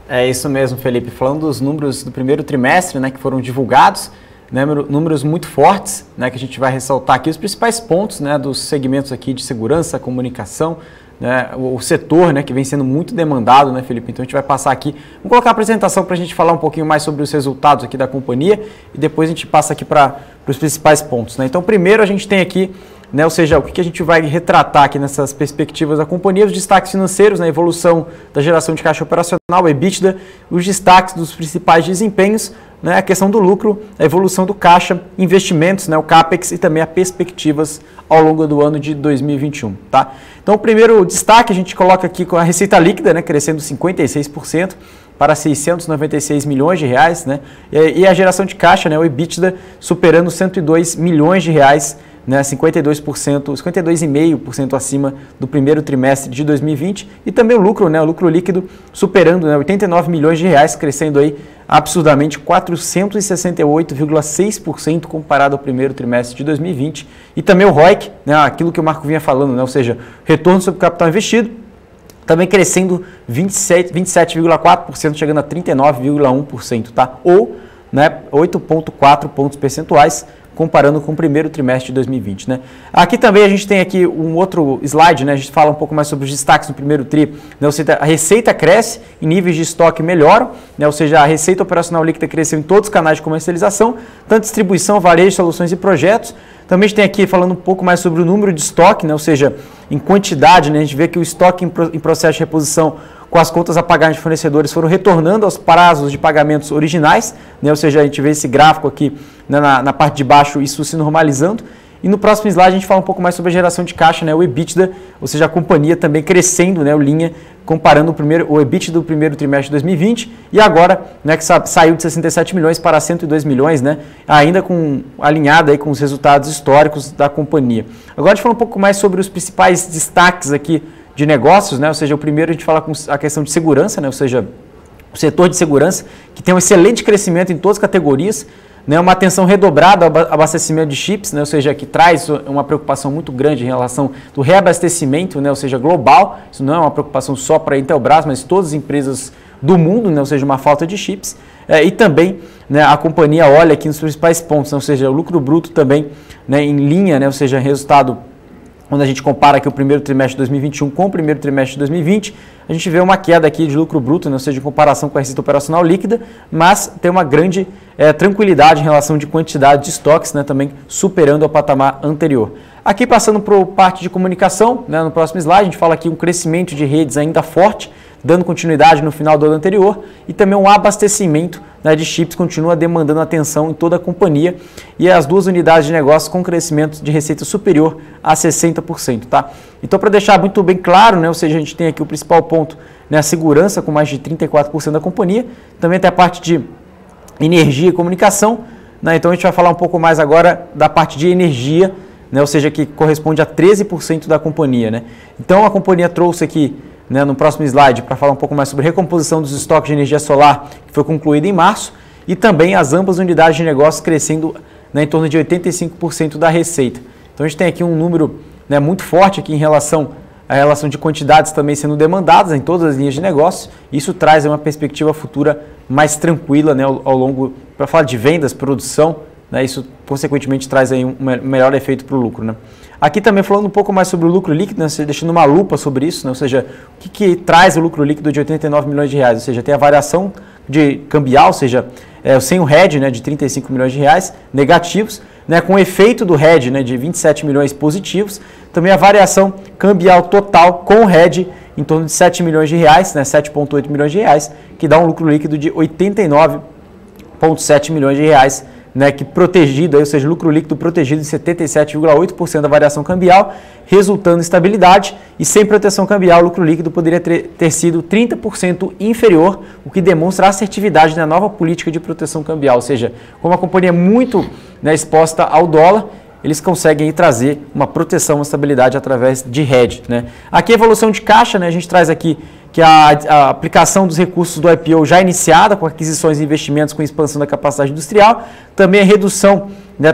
É isso mesmo, Felipe. Falando dos números do primeiro trimestre, né, que foram divulgados, né, números muito fortes, né, que a gente vai ressaltar aqui os principais pontos, né, dos segmentos aqui de segurança, comunicação, né, o setor, né, que vem sendo muito demandado, né, Felipe? Então a gente vai passar aqui, vamos colocar a apresentação para a gente falar um pouquinho mais sobre os resultados aqui da companhia e depois a gente passa aqui para os principais pontos, né? Então primeiro a gente tem aqui, né, ou seja, o que a gente vai retratar aqui nessas perspectivas da companhia, os destaques financeiros, né, a evolução da geração de caixa operacional, EBITDA, os destaques dos principais desempenhos, né, a questão do lucro, a evolução do caixa, investimentos, né, o CAPEX e também as perspectivas ao longo do ano de 2021. Tá? Então, o primeiro destaque a gente coloca aqui com a receita líquida, né, crescendo 56% para 696 milhões de reais, né, e a geração de caixa, né, o EBITDA, superando 102 milhões de reais né, 52,5% acima do primeiro trimestre de 2020, e também o lucro, né, o lucro líquido superando, né, 89 milhões de reais, crescendo aí absurdamente 468,6% comparado ao primeiro trimestre de 2020, e também o ROIC, né, aquilo que o Marco vinha falando, né, ou seja, retorno sobre o capital investido, também crescendo 27,4%, chegando a 39,1%, tá? Ou, né, 8,4 pontos percentuais, comparando com o primeiro trimestre de 2020, né? Aqui também a gente tem aqui um outro slide, né? A gente fala um pouco mais sobre os destaques no primeiro tri, né? Ou seja, a receita cresce e níveis de estoque melhoram, né? Ou seja, a receita operacional líquida cresceu em todos os canais de comercialização, tanto distribuição, varejo, soluções e projetos. Também a gente tem aqui falando um pouco mais sobre o número de estoque, né? Ou seja, em quantidade, né? A gente vê que o estoque em processo de reposição com as contas a pagar de fornecedores foram retornando aos prazos de pagamentos originais, né? Ou seja, a gente vê esse gráfico aqui, né, na parte de baixo, isso se normalizando. E no próximo slide a gente fala um pouco mais sobre a geração de caixa, né, o EBITDA, ou seja, a companhia também crescendo, né, o linha, comparando o EBITDA do primeiro trimestre de 2020 e agora, né, que saiu de 67 milhões para 102 milhões, né, ainda alinhada aí com os resultados históricos da companhia. Agora a gente fala um pouco mais sobre os principais destaques aqui de negócios, né, ou seja, o primeiro a gente fala com a questão de segurança, né, ou seja, o setor de segurança, que tem um excelente crescimento em todas as categorias, né, uma atenção redobrada ao abastecimento de chips, né, ou seja, que traz uma preocupação muito grande em relação do reabastecimento, né, ou seja, global. Isso não é uma preocupação só para a Intelbras, mas todas as empresas do mundo, né, ou seja, uma falta de chips. E também, né, a companhia olha aqui nos principais pontos, né, ou seja, o lucro bruto também, né, em linha, né, ou seja, resultado. Quando a gente compara aqui o primeiro trimestre de 2021 com o primeiro trimestre de 2020, a gente vê uma queda aqui de lucro bruto, né, ou seja, em comparação com a receita operacional líquida, mas tem uma grande tranquilidade em relação de quantidade de estoques, né, também superando o patamar anterior. Aqui passando para a parte de comunicação, né, no próximo slide, a gente fala aqui um crescimento de redes ainda forte, dando continuidade no final do ano anterior, e também um abastecimento, né, de chips continua demandando atenção em toda a companhia, e as duas unidades de negócio com crescimento de receita superior a 60%. Tá? Então, para deixar muito bem claro, né, ou seja, a gente tem aqui o principal ponto, né, a segurança com mais de 34% da companhia, também tem a parte de energia e comunicação, né, então a gente vai falar um pouco mais agora da parte de energia, né, ou seja, que corresponde a 13% da companhia. Né? Então, a companhia trouxe aqui, né, no próximo slide, para falar um pouco mais sobre recomposição dos estoques de energia solar, que foi concluída em março, e também as ambas unidades de negócio crescendo, né, em torno de 85% da receita. Então a gente tem aqui um número, né, muito forte aqui em relação à relação de quantidades também sendo demandadas em todas as linhas de negócio. Isso traz uma perspectiva futura mais tranquila, né, ao longo, para falar de vendas, produção, né, isso consequentemente traz aí um melhor efeito para o lucro. Né? Aqui também falando um pouco mais sobre o lucro líquido, né, deixando uma lupa sobre isso, né, ou seja, o que traz o lucro líquido de 89 milhões de reais, ou seja, tem a variação de cambial, ou seja, sem o hedge, né, de 35 milhões de reais negativos, né, com o efeito do hedge, né, de 27 milhões positivos, também a variação cambial total com o hedge em torno de 7 milhões de reais, né, 7,8 milhões de reais, que dá um lucro líquido de 89,7 milhões de reais, né, que protegido, ou seja, lucro líquido protegido em 77,8% da variação cambial, resultando em estabilidade, e sem proteção cambial, o lucro líquido poderia ter sido 30% inferior, o que demonstra a assertividade na nova política de proteção cambial, ou seja, como a companhia é muito, né, exposta ao dólar, eles conseguem trazer uma proteção, uma estabilidade através de hedge. Né? Aqui a evolução de caixa, né, a gente traz aqui que a aplicação dos recursos do IPO já iniciada, com aquisições e investimentos com expansão da capacidade industrial, também a redução, né,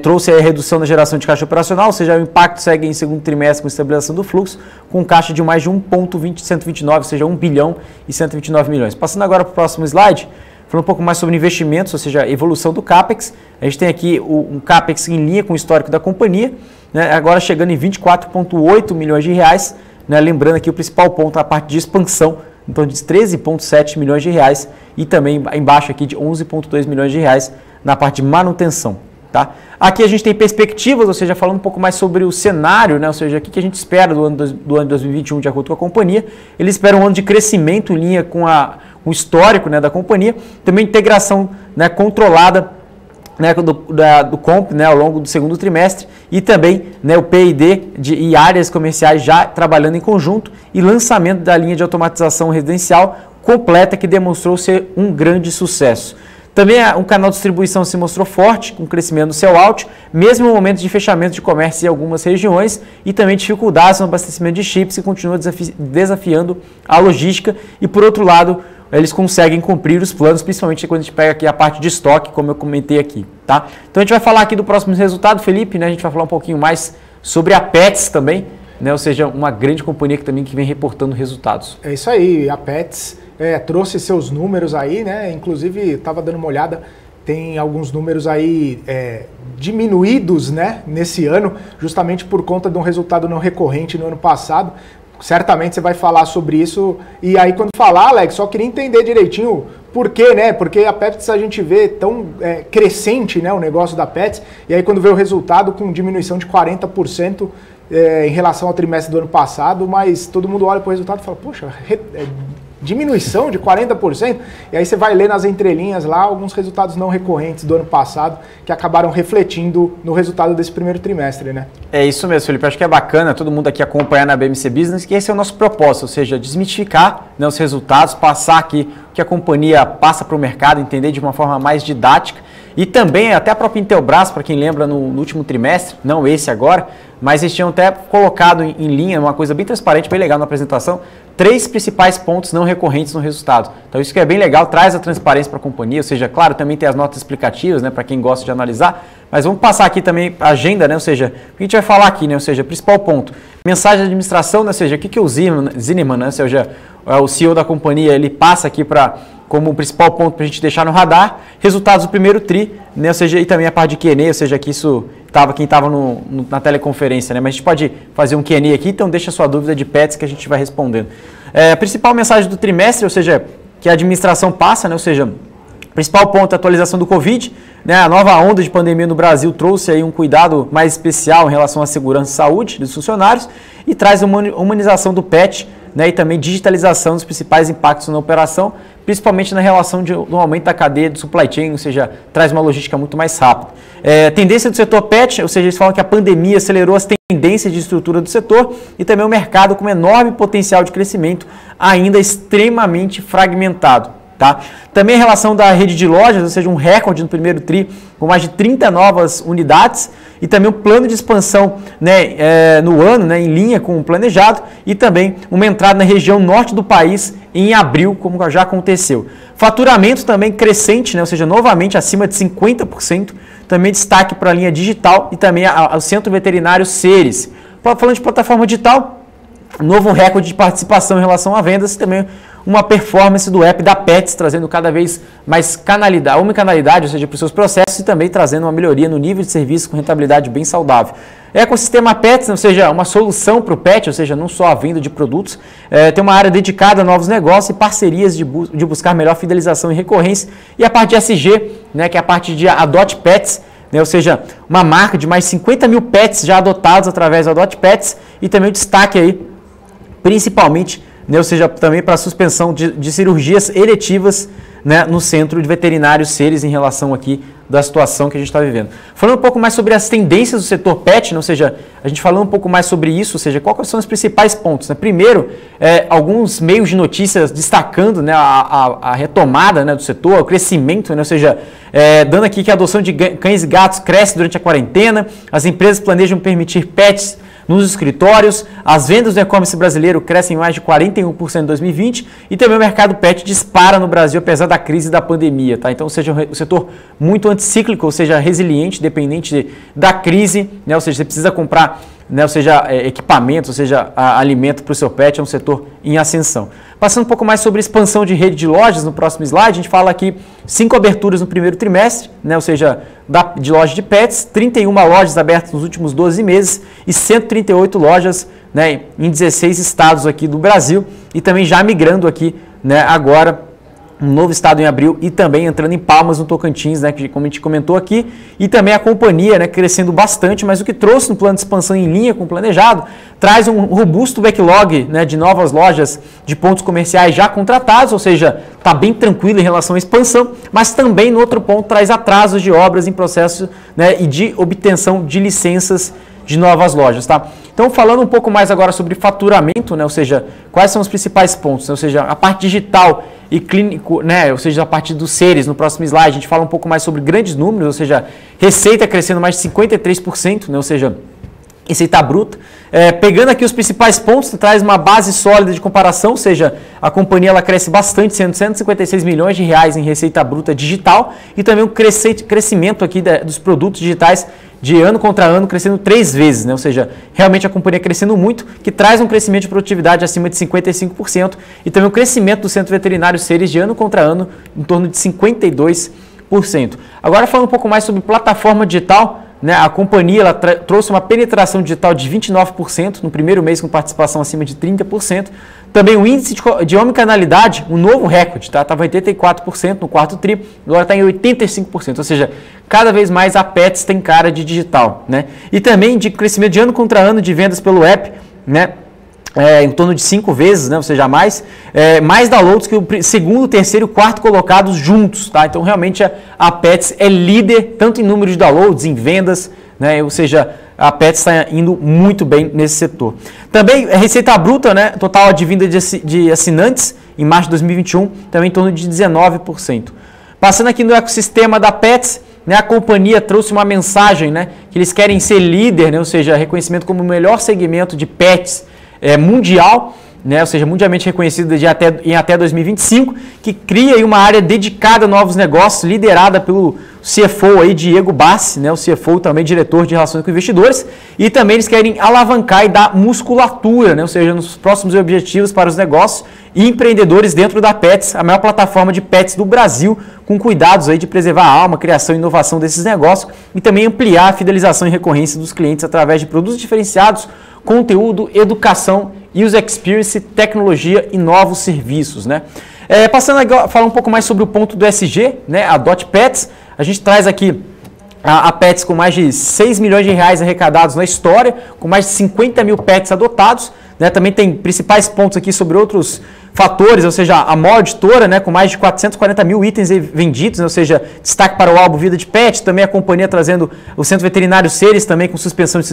trouxe a redução da geração de caixa operacional, ou seja, o impacto segue em segundo trimestre com estabilização do fluxo, com caixa de mais de 1,129, ou seja, 1 bilhão e 129 milhões. Passando agora para o próximo slide, falando um pouco mais sobre investimentos, ou seja, a evolução do CAPEX. A gente tem aqui um CAPEX em linha com o histórico da companhia, né, agora chegando em 24,8 milhões de reais, né, lembrando aqui o principal ponto, a parte de expansão, então de 13,7 milhões de reais, e também embaixo aqui de 11,2 milhões de reais na parte de manutenção. Tá? Aqui a gente tem perspectivas, ou seja, falando um pouco mais sobre o cenário, né, ou seja, o que a gente espera do ano 2021 de acordo com a companhia. Ele espera um ano de crescimento em linha com o histórico, né, da companhia, também integração, né, controlada, né, do comp, né, ao longo do segundo trimestre, e também, né, o P&D e áreas comerciais já trabalhando em conjunto, e lançamento da linha de automatização residencial completa, que demonstrou ser um grande sucesso. Também um canal de distribuição se mostrou forte, com crescimento no sell-out, mesmo no momento de fechamento de comércio em algumas regiões e também dificuldades no abastecimento de chips que continua desafiando a logística. E por outro lado, eles conseguem cumprir os planos, principalmente quando a gente pega aqui a parte de estoque, como eu comentei aqui, tá? Então a gente vai falar aqui do próximo resultado, Felipe, né? A gente vai falar um pouquinho mais sobre a Petz também, né? Ou seja, uma grande companhia que também vem reportando resultados. É isso aí, a Petz trouxe seus números aí, né? Inclusive, estava dando uma olhada, tem alguns números aí diminuídos, né? Nesse ano, justamente por conta de um resultado não recorrente no ano passado. Certamente você vai falar sobre isso. E aí, quando falar, Alex, só queria entender direitinho por quê, né? Porque a Petz a gente vê tão crescente, né? O negócio da Petz. E aí, quando vê o resultado com diminuição de 40% em relação ao trimestre do ano passado, mas todo mundo olha para o resultado e fala, poxa, diminuição de 40%, e aí você vai ler nas entrelinhas lá alguns resultados não recorrentes do ano passado que acabaram refletindo no resultado desse primeiro trimestre, né? É isso mesmo, Felipe. Acho que é bacana todo mundo aqui acompanhar na BMC Business, que esse é o nosso propósito, ou seja, desmitificar, né, os resultados, passar aqui o que a companhia passa para o mercado, entender de uma forma mais didática. E também até a própria Intelbras, para quem lembra, no último trimestre, não esse agora, mas eles tinham até colocado em linha uma coisa bem transparente, bem legal na apresentação, 3 principais pontos não recorrentes no resultado. Então isso que é bem legal, traz a transparência para a companhia, ou seja, claro, também tem as notas explicativas, né, para quem gosta de analisar, mas vamos passar aqui também a agenda, né, ou seja, o que a gente vai falar aqui, né, ou seja, principal ponto, mensagem de administração, né, ou seja, o que o Zinnemann, né, ou seja, o CEO da companhia, ele passa aqui como principal ponto para a gente deixar no radar, resultados do primeiro TRI, né, ou seja, e também a parte de Q&A, ou seja, que isso quem estava na teleconferência, né, mas a gente pode fazer um Q&A aqui, então deixa a sua dúvida de Petz que a gente vai respondendo. A principal mensagem do trimestre, ou seja, que a administração passa, né, ou seja, principal ponto é a atualização do Covid, né, a nova onda de pandemia no Brasil trouxe aí um cuidado mais especial em relação à segurança e saúde dos funcionários e traz uma humanização do PET, né, e também digitalização dos principais impactos na operação, principalmente na relação do aumento da cadeia do supply chain, ou seja, traz uma logística muito mais rápida. Tendência do setor PET, ou seja, eles falam que a pandemia acelerou as tendências de estrutura do setor e também o mercado com enorme potencial de crescimento, ainda extremamente fragmentado. Tá? Também a relação da rede de lojas, ou seja, um recorde no primeiro TRI, com mais de 30 novas unidades, e também um plano de expansão, né, no ano, né, em linha com o planejado, e também uma entrada na região norte do país em abril, como já aconteceu. Faturamento também crescente, né, ou seja, novamente acima de 50%, também destaque para a linha digital e também ao Centro Veterinário Ceres. Falando de plataforma digital, novo recorde de participação em relação a vendas e também uma performance do app da Petz, trazendo cada vez mais omnicanalidade, ou seja, para os seus processos e também trazendo uma melhoria no nível de serviço com rentabilidade bem saudável. Ecossistema Petz, ou seja, uma solução para o pet, ou seja, não só a venda de produtos, tem uma área dedicada a novos negócios e parcerias de buscar melhor fidelização e recorrência. E a parte de SG, né, que é a parte de Adote Pets, né, ou seja, uma marca de mais 50 mil pets já adotados através do Adote Pets e também o destaque aí, principalmente, né, ou seja, também para a suspensão de cirurgias eletivas, né, no Centro de Veterinário Ceres em relação aqui da situação que a gente está vivendo. Falando um pouco mais sobre as tendências do setor pet, né, ou seja, a gente falando um pouco mais sobre isso, ou seja, quais são os principais pontos, né? Primeiro, alguns meios de notícias destacando, né, a retomada, né, do setor, o crescimento, né, ou seja, dando aqui que a adoção de cães e gatos cresce durante a quarentena, as empresas planejam permitir pets nos escritórios, as vendas do e-commerce brasileiro crescem mais de 41% em 2020 e também o mercado pet dispara no Brasil apesar da crise da pandemia, tá? Então, ou seja, o setor muito anticíclico, ou seja, resiliente, dependente da crise, né? Ou seja, você precisa comprar, né, ou seja, equipamentos, ou seja, alimento para o seu pet, é um setor em ascensão. Passando um pouco mais sobre expansão de rede de lojas, no próximo slide, a gente fala aqui 5 aberturas no primeiro trimestre, né, ou seja, de lojas de pets, 31 lojas abertas nos últimos 12 meses e 138 lojas, né, em 16 estados aqui do Brasil e também já migrando aqui, né, agora um novo estado em abril e também entrando em Palmas, no Tocantins, né, que como a gente comentou aqui, e também a companhia, né, crescendo bastante, mas o que trouxe no plano de expansão em linha com o planejado, traz um robusto backlog, né, de novas lojas de pontos comerciais já contratados, ou seja, está bem tranquilo em relação à expansão, mas também no outro ponto traz atrasos de obras em processo, né, e de obtenção de licenças de novas lojas, tá? Então, falando um pouco mais agora sobre faturamento, né, ou seja, quais são os principais pontos, né, ou seja, a parte digital e clínico, né, ou seja, a parte dos seres, no próximo slide, a gente fala um pouco mais sobre grandes números, ou seja, receita crescendo mais de 53%, né, ou seja, receita bruta. Pegando aqui os principais pontos, traz uma base sólida de comparação, ou seja, a companhia ela cresce bastante, sendo 156 milhões de reais em receita bruta digital e também um crescimento aqui dos produtos digitais de ano contra ano, crescendo 3 vezes, né? Ou seja, realmente a companhia crescendo muito, que traz um crescimento de produtividade acima de 55% e também um crescimento do centro veterinário Seres de ano contra ano em torno de 52%. Agora falando um pouco mais sobre plataforma digital, né, a companhia ela trouxe uma penetração digital de 29% no primeiro mês com participação acima de 30%. Também o índice de omnicanalidade, um novo recorde, tá? Estava 84% no quarto tri, agora está em 85%, ou seja, cada vez mais a Petz tem cara de digital, né? E também de crescimento de ano contra ano de vendas pelo app, né? Em torno de 5 vezes, né? Ou seja, mais downloads que o segundo, terceiro e quarto colocados juntos, tá? Então, realmente, a Petz é líder tanto em número de downloads, em vendas, né? Ou seja, a Petz está indo muito bem nesse setor. Também, a receita bruta, né? Total de vinda de assinantes em março de 2021, também em torno de 19%. Passando aqui no ecossistema da Petz, né, a companhia trouxe uma mensagem, né? Que eles querem ser líder, né? Ou seja, reconhecimento como o melhor segmento de pets mundial, né, ou seja, mundialmente reconhecido em até 2025, que cria aí uma área dedicada a novos negócios, liderada pelo CFO aí, Diego Bassi, né, o CFO também diretor de relações com investidores, e também eles querem alavancar e dar musculatura, né, ou seja, nos próximos objetivos para os negócios e empreendedores dentro da Petz, a maior plataforma de pets do Brasil, com cuidados aí de preservar a alma, criação e inovação desses negócios e também ampliar a fidelização e recorrência dos clientes através de produtos diferenciados, conteúdo, educação, user experience, tecnologia e novos serviços, né? Passando agora a falar um pouco mais sobre o ponto do SG, né? A Dot Pets, a gente traz aqui a Pets com mais de 6 milhões de reais arrecadados na história, com mais de 50 mil pets adotados, né? Também tem principais pontos aqui sobre outros fatores, ou seja, a maior editora, né, com mais de 440 mil itens vendidos, né, ou seja, destaque para o álbum Vida de Pet, também a companhia trazendo o Centro Veterinário Seres, também com suspensão de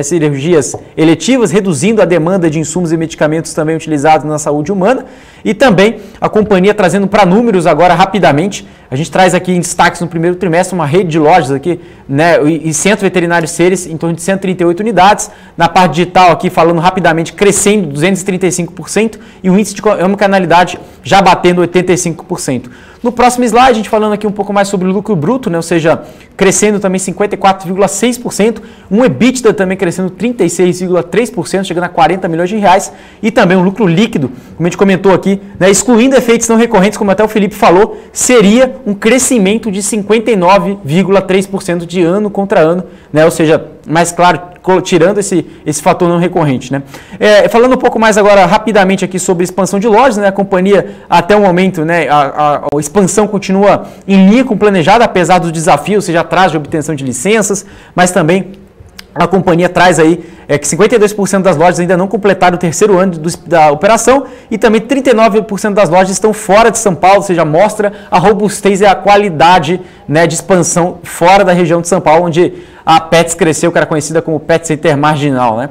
cirurgias eletivas, reduzindo a demanda de insumos e medicamentos também utilizados na saúde humana, e também a companhia trazendo para números agora rapidamente, a gente traz aqui em destaques no primeiro trimestre uma rede de lojas aqui, né, e Centro Veterinário Seres em torno de 138 unidades, na parte digital aqui falando rapidamente, crescendo 235% e o índice de omnicanalidade já batendo 85%. No próximo slide, a gente falando aqui um pouco mais sobre o lucro bruto, né? Ou seja, crescendo também 54,6%, um EBITDA também crescendo 36,3%, chegando a 40 milhões de reais, e também um lucro líquido, como a gente comentou aqui, né? Excluindo efeitos não recorrentes, como até o Felipe falou, seria um crescimento de 59,3% de ano contra ano, né? Ou seja, mais claro, tirando esse fator não recorrente, né? Falando um pouco mais agora rapidamente aqui sobre expansão de lojas, né? A companhia até o momento, né, a expansão continua em linha com o planejado, apesar dos desafios, seja atraso de obtenção de licenças, mas também a companhia traz aí que 52% das lojas ainda não completaram o terceiro ano da operação e também 39% das lojas estão fora de São Paulo, ou seja, mostra a robustez e a qualidade, né, de expansão fora da região de São Paulo, onde a Petz cresceu, que era conhecida como Pet Center Marginal, né?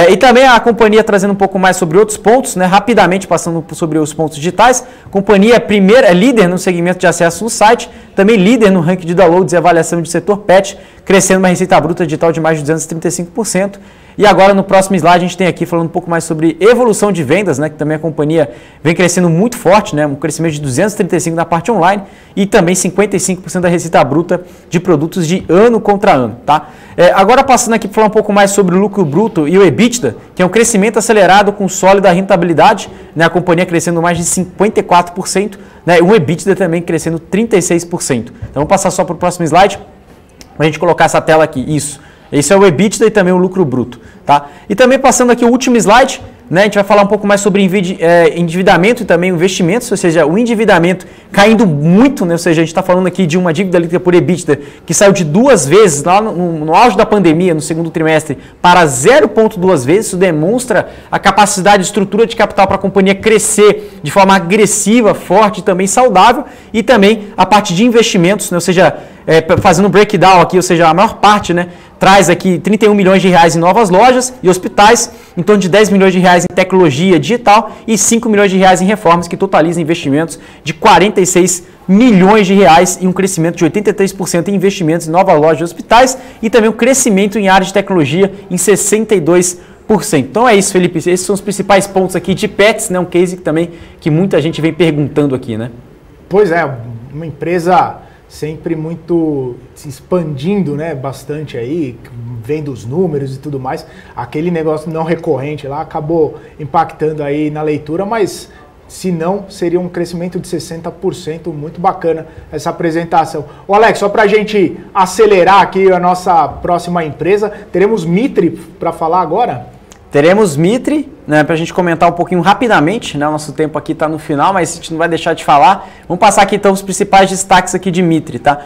E também a companhia trazendo um pouco mais sobre outros pontos, né? Rapidamente passando sobre os pontos digitais. A companhia é líder no segmento de acesso no site, também líder no ranking de downloads e avaliação de setor pet, crescendo uma receita bruta digital de mais de 235%. E agora no próximo slide a gente tem aqui falando um pouco mais sobre evolução de vendas, né, que também a companhia vem crescendo muito forte, né, um crescimento de 235% na parte online e também 55% da receita bruta de produtos de ano contra ano, tá? Agora passando aqui para falar um pouco mais sobre o lucro bruto e o EBITDA, que é um crescimento acelerado com sólida rentabilidade, né, a companhia crescendo mais de 54%, né, o EBITDA também crescendo 36%. Então vamos passar só para o próximo slide para a gente colocar essa tela aqui, isso. Esse é o EBITDA e também o lucro bruto, tá? E também passando aqui o último slide, né, a gente vai falar um pouco mais sobre endividamento e também investimentos, ou seja, o endividamento caindo muito, né, ou seja, a gente está falando aqui de uma dívida líquida por EBITDA que saiu de 2 vezes lá no auge da pandemia, no segundo trimestre, para 0,2 vezes. Isso demonstra a capacidade de estrutura de capital para a companhia crescer de forma agressiva, forte e também saudável, e também a parte de investimentos, né, ou seja, fazendo um breakdown aqui, ou seja, a maior parte, né, traz aqui 31 milhões de reais em novas lojas e hospitais, em torno de 10 milhões de reais em tecnologia digital e 5 milhões de reais em reformas, que totalizam investimentos de 46 milhões de reais e um crescimento de 83% em investimentos em novas lojas e hospitais e também um crescimento em área de tecnologia em 62%. Então é isso, Felipe, esses são os principais pontos aqui de Petz, né? Um case que também que muita gente vem perguntando aqui, né? Pois é, uma empresa sempre muito se expandindo, né, bastante aí, vendo os números e tudo mais. Aquele negócio não recorrente lá acabou impactando aí na leitura, mas se não, seria um crescimento de 60%, muito bacana essa apresentação. Ô Alex, só para a gente acelerar aqui a nossa próxima empresa, teremos Mitre para falar agora? Teremos Mitre, né, para a gente comentar um pouquinho rapidamente, né, o nosso tempo aqui está no final, mas a gente não vai deixar de falar. Vamos passar aqui então os principais destaques aqui de Mitre, tá?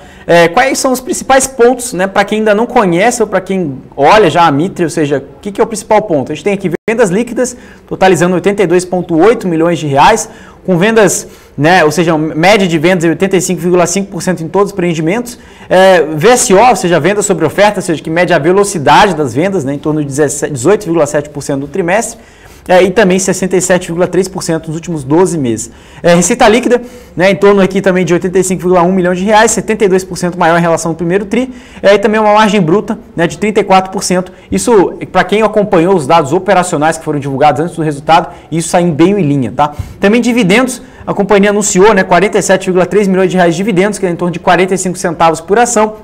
Quais são os principais pontos, né, para quem ainda não conhece ou para quem olha já a Mitre, ou seja, o que é o principal ponto? A gente tem aqui vendas líquidas, totalizando 82,8 milhões de reais, com vendas, né, ou seja, média de vendas de 85,5% em todos os empreendimentos. VSO, ou seja, venda sobre oferta, ou seja, que mede a velocidade das vendas, né, em torno de 18,7% no trimestre. E também 67,3% nos últimos 12 meses. Receita líquida, né, em torno aqui também de 85,1 milhões de reais, 72% maior em relação ao primeiro TRI, e também uma margem bruta, né, de 34%. Isso, para quem acompanhou os dados operacionais que foram divulgados antes do resultado, isso saiu bem em linha, tá? Também dividendos, a companhia anunciou, né, 47,3 milhões de reais de dividendos, que é em torno de 45 centavos por ação.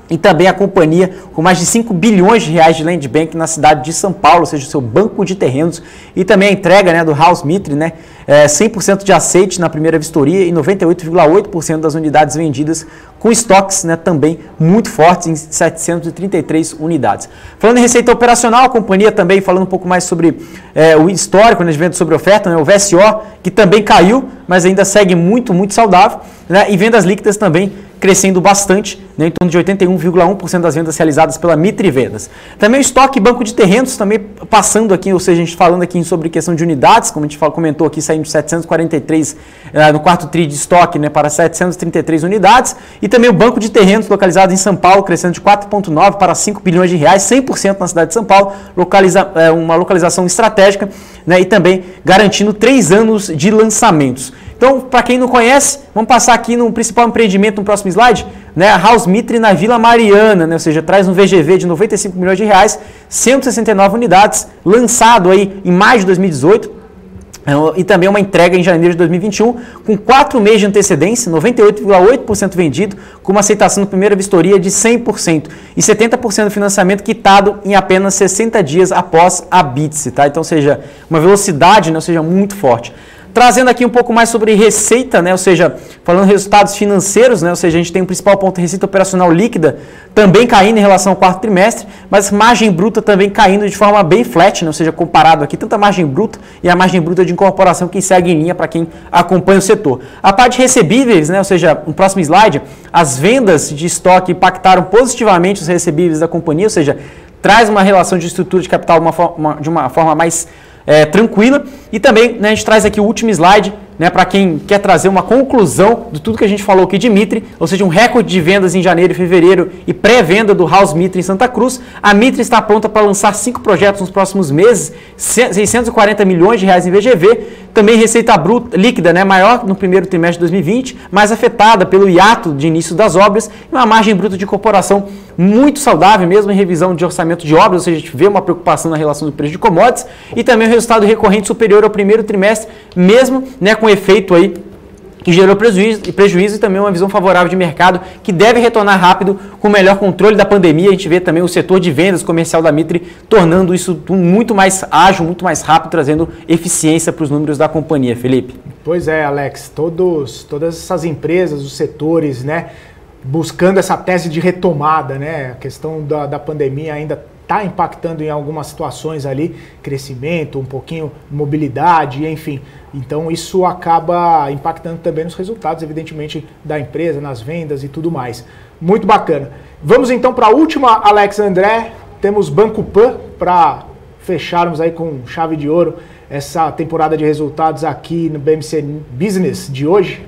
E também a companhia com mais de 5 bilhões de reais de land bank na cidade de São Paulo, ou seja, o seu banco de terrenos. E também a entrega, né, do House Mitre, né, 100% de aceite na primeira vistoria e 98,8% das unidades vendidas com estoques, né, também muito fortes em 733 unidades. Falando em receita operacional, a companhia também falando um pouco mais sobre o histórico, né, de venda sobre oferta, né, o VSO, que também caiu, mas ainda segue muito, muito saudável, né, e vendas líquidas também crescendo bastante, né, em torno de 81,1% das vendas realizadas pela Mitre Vendas. Também o estoque banco de terrenos, também passando aqui, ou seja, a gente falando aqui sobre questão de unidades, como a gente comentou aqui, saindo de 743 no quarto TRI de estoque, né, para 733 unidades, e também o banco de terrenos localizado em São Paulo, crescendo de 4,9 para 5 bilhões de reais, 100% na cidade de São Paulo, uma localização estratégica, né, e também garantindo 3 anos de lançamentos. Então, para quem não conhece, vamos passar aqui no principal empreendimento no próximo slide, né, a House Mitre na Vila Mariana, né, ou seja, traz um VGV de 95 milhões de reais, 169 unidades, lançado aí em maio de 2018, e também uma entrega em janeiro de 2021, com 4 meses de antecedência, 98,8% vendido, com uma aceitação na primeira vistoria de 100% e 70% do financiamento quitado em apenas 60 dias após a BITSE, tá? Então, ou seja, uma velocidade, né, ou seja, muito forte. Trazendo aqui um pouco mais sobre receita, né? Ou seja, falando resultados financeiros, né? Ou seja, a gente tem o principal ponto de receita operacional líquida também caindo em relação ao quarto trimestre, mas margem bruta também caindo de forma bem flat, né? Ou seja, comparado aqui tanto a margem bruta e a margem bruta de incorporação que segue em linha para quem acompanha o setor. A parte de recebíveis, né? Ou seja, no próximo slide, as vendas de estoque impactaram positivamente os recebíveis da companhia, ou seja, traz uma relação de estrutura de capital de uma forma mais tranquila. E também, né, a gente traz aqui o último slide, né, para quem quer trazer uma conclusão de tudo que a gente falou aqui de Mitre, ou seja, um recorde de vendas em janeiro e fevereiro e pré-venda do House Mitre em Santa Cruz. A Mitre está pronta para lançar 5 projetos nos próximos meses, 640 milhões de reais em VGV, também receita bruta líquida, né, maior no primeiro trimestre de 2020, mais afetada pelo hiato de início das obras, e uma margem bruta de incorporação muito saudável, mesmo em revisão de orçamento de obras, ou seja, a gente vê uma preocupação na relação do preço de commodities, e também o resultado recorrente superior ao primeiro trimestre, mesmo, né, com efeito aí que gerou prejuízo e também uma visão favorável de mercado que deve retornar rápido com o melhor controle da pandemia. A gente vê também o setor de vendas comercial da Mitre tornando isso muito mais ágil, muito mais rápido, trazendo eficiência para os números da companhia. Felipe. Pois é, Alex, todas essas empresas, os setores, né, buscando essa tese de retomada, né, a questão da pandemia ainda está impactando em algumas situações ali, crescimento, um pouquinho mobilidade, enfim. Então isso acaba impactando também nos resultados, evidentemente, da empresa, nas vendas e tudo mais. Muito bacana. Vamos então para a última, Alex André. Temos Banco Pan para fecharmos aí com chave de ouro essa temporada de resultados aqui no BMC Business de hoje.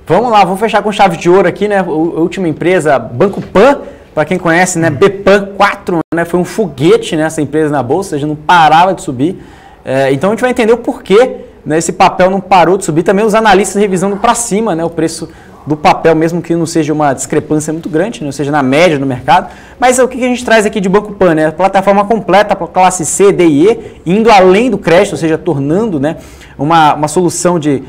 Vamos lá, vamos fechar com chave de ouro aqui, né? A última empresa, Banco Pan, para quem conhece, né, BPAN 4, né, foi um foguete nessa empresa na bolsa, ou seja, não parava de subir. Então a gente vai entender o porquê, né, esse papel não parou de subir. Também os analistas revisando para cima, né, o preço do papel, mesmo que não seja uma discrepância muito grande, né, ou seja, na média do mercado. Mas o que a gente traz aqui de Banco Pan? Né, a plataforma completa para classe C, D e E, indo além do crédito, ou seja, tornando, né, uma solução de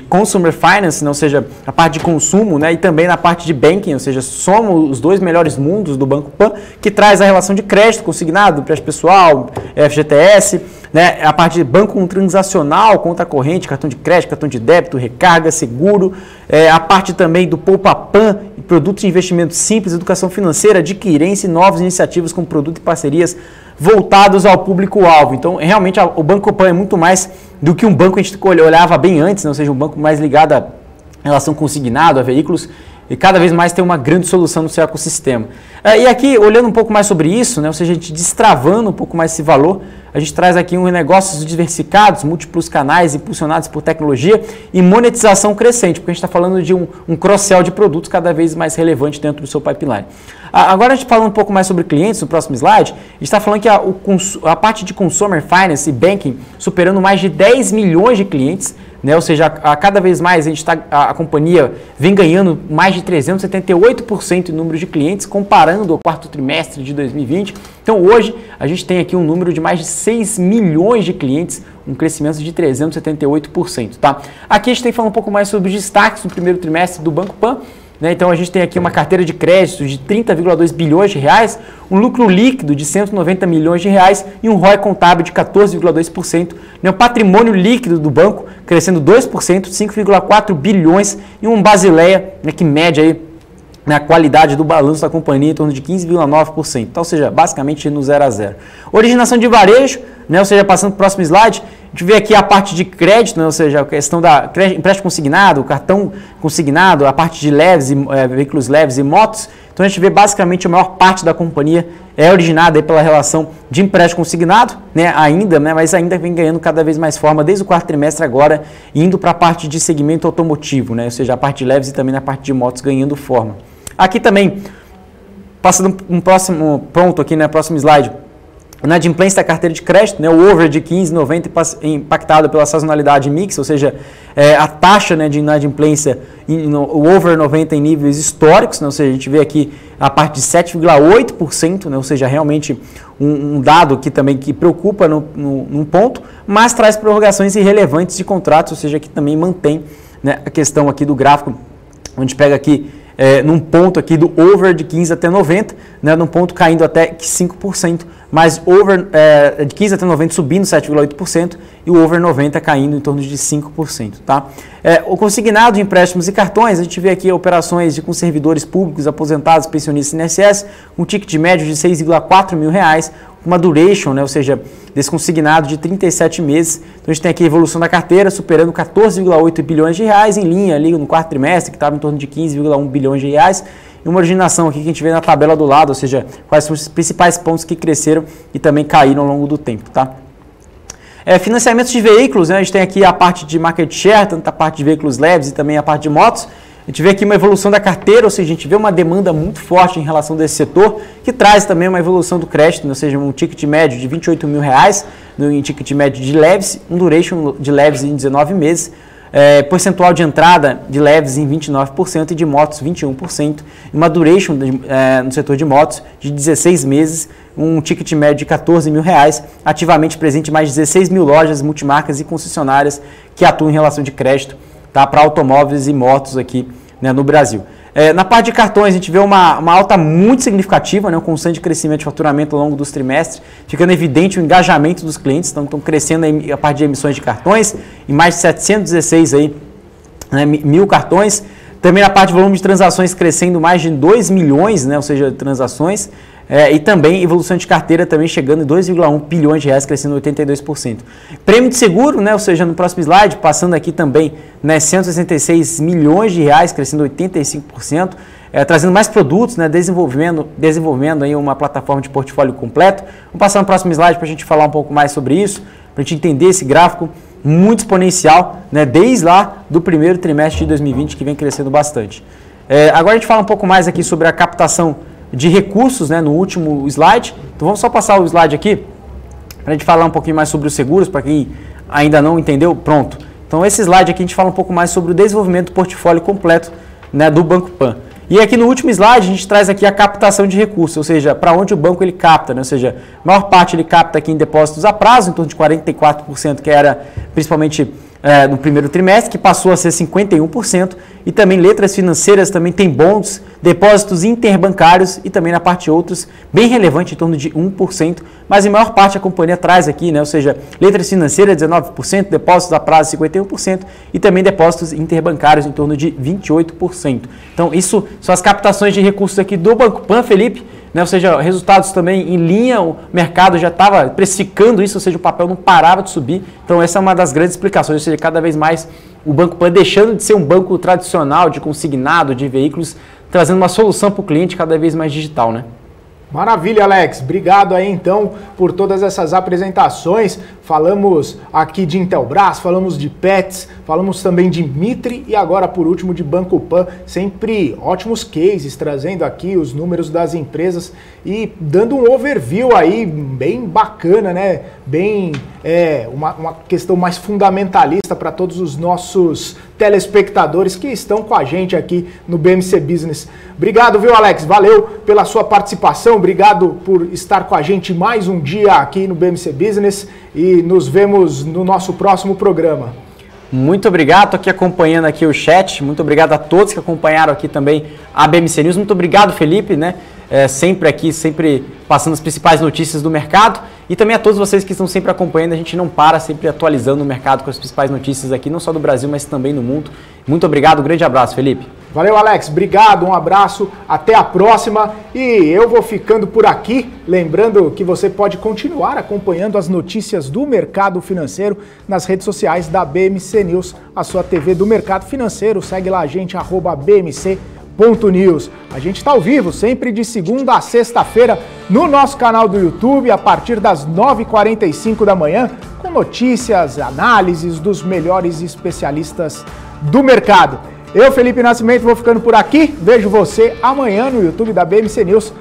consumer finance, né, ou seja, a parte de consumo, né, e também na parte de banking, ou seja, somos os dois melhores mundos do Banco Pan, que traz a relação de crédito consignado, empréstimo pessoal, FGTS, né, a parte de banco transacional, conta corrente, cartão de crédito, cartão de débito, recarga, seguro, a parte também do Poupa Pan, produtos de investimento simples, educação financeira, adquirência e novas iniciativas com produto e parcerias voltados ao público-alvo. Então, realmente, o Banco Pan é muito mais do que um banco que a gente olhava bem antes, né? Ou seja, um banco mais ligado à relação consignado, a veículos, e cada vez mais tem uma grande solução no seu ecossistema. E aqui, olhando um pouco mais sobre isso, né? Ou seja, a gente destravando um pouco mais esse valor, a gente traz aqui negócios diversificados, múltiplos canais impulsionados por tecnologia e monetização crescente, porque a gente está falando de um cross-sell de produtos cada vez mais relevante dentro do seu pipeline. Agora a gente falando um pouco mais sobre clientes, no próximo slide, a gente está falando que a parte de consumer finance e banking superando mais de 10 milhões de clientes, né? Ou seja, cada vez mais a companhia vem ganhando mais de 378% em número de clientes, comparando o quarto trimestre de 2020. Então hoje a gente tem aqui um número de mais de 6 milhões de clientes, um crescimento de 378%. Tá? Aqui a gente tem que falar um pouco mais sobre os destaques no primeiro trimestre do Banco Pan. Então a gente tem aqui uma carteira de crédito de 30,2 bilhões de reais, um lucro líquido de 190 milhões de reais e um ROI contábil de 14,2%, um patrimônio líquido do banco crescendo 2%, 5,4 bilhões e um Basileia, né, que mede aí na qualidade do balanço da companhia em torno de 15,9%, então, ou seja, basicamente no 0 a 0. Originação de varejo, né, ou seja, passando para o próximo slide, a gente vê aqui a parte de crédito, né, ou seja, a questão da empréstimo consignado, cartão consignado, a parte de leves, veículos leves e motos. Então a gente vê basicamente a maior parte da companhia é originada aí pela relação de empréstimo consignado, né, ainda, né, mas ainda vem ganhando cada vez mais forma desde o quarto trimestre agora, indo para a parte de segmento automotivo, né, ou seja, a parte de leves e também na parte de motos ganhando forma. Aqui também, passando um próximo ponto aqui, né, próximo slide, a inadimplência da carteira de crédito, né, o over de 15,90 impactado pela sazonalidade mix, ou seja, a taxa, né, de inadimplência, o over 90 em níveis históricos, né, ou seja, a gente vê aqui a parte de 7,8%, né, ou seja, realmente um dado aqui também que preocupa num ponto, mas traz prorrogações irrelevantes de contratos, ou seja, que também mantém, né, a questão aqui do gráfico, onde pega aqui num ponto aqui do over de 15 até 90, né, num ponto caindo até 5%, mas over de 15 até 90 subindo 7,8% e o over 90 caindo em torno de 5%. Tá? O consignado de empréstimos e cartões, a gente vê aqui operações com servidores públicos, aposentados, pensionistas e INSS, um ticket médio de 6,4 mil reais, uma duration, né, ou seja, desse consignado de 37 meses. Então a gente tem aqui a evolução da carteira superando 14,8 bilhões de reais em linha ali no quarto trimestre, que estava em torno de 15,1 bilhões de reais. E uma originação aqui que a gente vê na tabela do lado, ou seja, quais são os principais pontos que cresceram e também caíram ao longo do tempo. Tá? Financiamentos de veículos, né, a gente tem aqui a parte de market share, tanto a parte de veículos leves e também a parte de motos. A gente vê aqui uma evolução da carteira, ou seja, a gente vê uma demanda muito forte em relação desse setor, que traz também uma evolução do crédito, ou seja, um ticket médio de 28 mil reais, um ticket médio de leves, um duration de leves em 19 meses, percentual de entrada de leves em 29% e de motos 21%, uma duration no setor de motos de 16 meses, um ticket médio de 14 mil reais, ativamente presente em mais de 16 mil lojas, multimarcas e concessionárias que atuam em relação de crédito, tá, para automóveis e motos aqui, né, no Brasil. Na parte de cartões, a gente vê uma alta muito significativa, né, um constante crescimento de faturamento ao longo dos trimestres, ficando evidente o engajamento dos clientes, então estão crescendo a parte de emissões de cartões, em mais de 716 aí, né, mil cartões. Também a parte de volume de transações crescendo mais de 2 milhões, né, ou seja, transações. E também evolução de carteira também chegando em 2,1 bilhões de reais, crescendo 82%. Prêmio de seguro, né, ou seja, no próximo slide, passando aqui também, né, 166 milhões de reais, crescendo 85%, trazendo mais produtos, né, desenvolvendo aí uma plataforma de portfólio completo. Vamos passar no próximo slide para a gente falar um pouco mais sobre isso, para a gente entender esse gráfico muito exponencial, né, desde lá do primeiro trimestre de 2020, que vem crescendo bastante. Agora a gente fala um pouco mais aqui sobre a captação de recursos, né, no último slide. Então vamos só passar o slide aqui, para a gente falar um pouquinho mais sobre os seguros, para quem ainda não entendeu. Pronto. Então esse slide aqui a gente fala um pouco mais sobre o desenvolvimento do portfólio completo, né, do Banco Pan. E aqui no último slide a gente traz aqui a captação de recursos, ou seja, para onde o banco ele capta, né? Ou seja, a maior parte ele capta aqui em depósitos a prazo, em torno de 44%, que era principalmente no primeiro trimestre, que passou a ser 51%, e também letras financeiras, também tem bons, depósitos interbancários e também na parte outros, bem relevante, em torno de 1%, mas em maior parte a companhia traz aqui, né? Ou seja, letras financeiras 19%, depósitos a prazo 51% e também depósitos interbancários em torno de 28%. Então isso são as captações de recursos aqui do Banco Pan, Felipe, né? Ou seja, resultados também em linha, o mercado já estava precificando isso, ou seja, o papel não parava de subir. Então essa é uma das grandes explicações, ou seja, cada vez mais o Banco Pan deixando de ser um banco tradicional de consignado de veículos, trazendo uma solução para o cliente cada vez mais digital, né? Maravilha, Alex. Obrigado aí, então, por todas essas apresentações. Falamos aqui de Intelbras, falamos de Pets, falamos também de Mitre e agora, por último, de Banco Pan. Sempre ótimos cases, trazendo aqui os números das empresas e dando um overview aí bem bacana, né? Bem, uma questão mais fundamentalista para todos os nossos telespectadores que estão com a gente aqui no BMC Business. Obrigado, viu, Alex? Valeu pela sua participação, obrigado por estar com a gente mais um dia aqui no BMC Business e nos vemos no nosso próximo programa. Muito obrigado, estou aqui acompanhando aqui o chat, muito obrigado a todos que acompanharam aqui também a BMC News, muito obrigado, Felipe, né? Sempre aqui, sempre passando as principais notícias do mercado e também a todos vocês que estão sempre acompanhando, a gente não para, sempre atualizando o mercado com as principais notícias aqui, não só do Brasil, mas também no mundo. Muito obrigado, um grande abraço, Felipe. Valeu, Alex, obrigado, um abraço, até a próxima e eu vou ficando por aqui, lembrando que você pode continuar acompanhando as notícias do mercado financeiro nas redes sociais da BMC News, a sua TV do mercado financeiro, segue lá a gente, @bmc.news. A gente está ao vivo, sempre de segunda a sexta-feira, no nosso canal do YouTube, a partir das 9h45 da manhã, com notícias, análises dos melhores especialistas do mercado. Eu, Felipe Nascimento, vou ficando por aqui. Vejo você amanhã no YouTube da BMC News.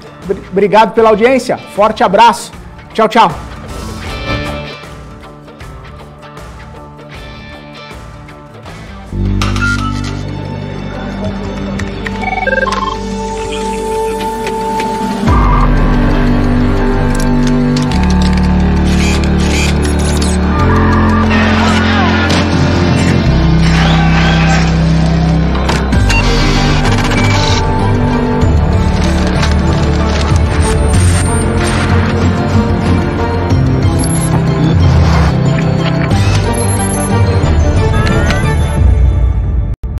Obrigado pela audiência. Forte abraço. Tchau, tchau.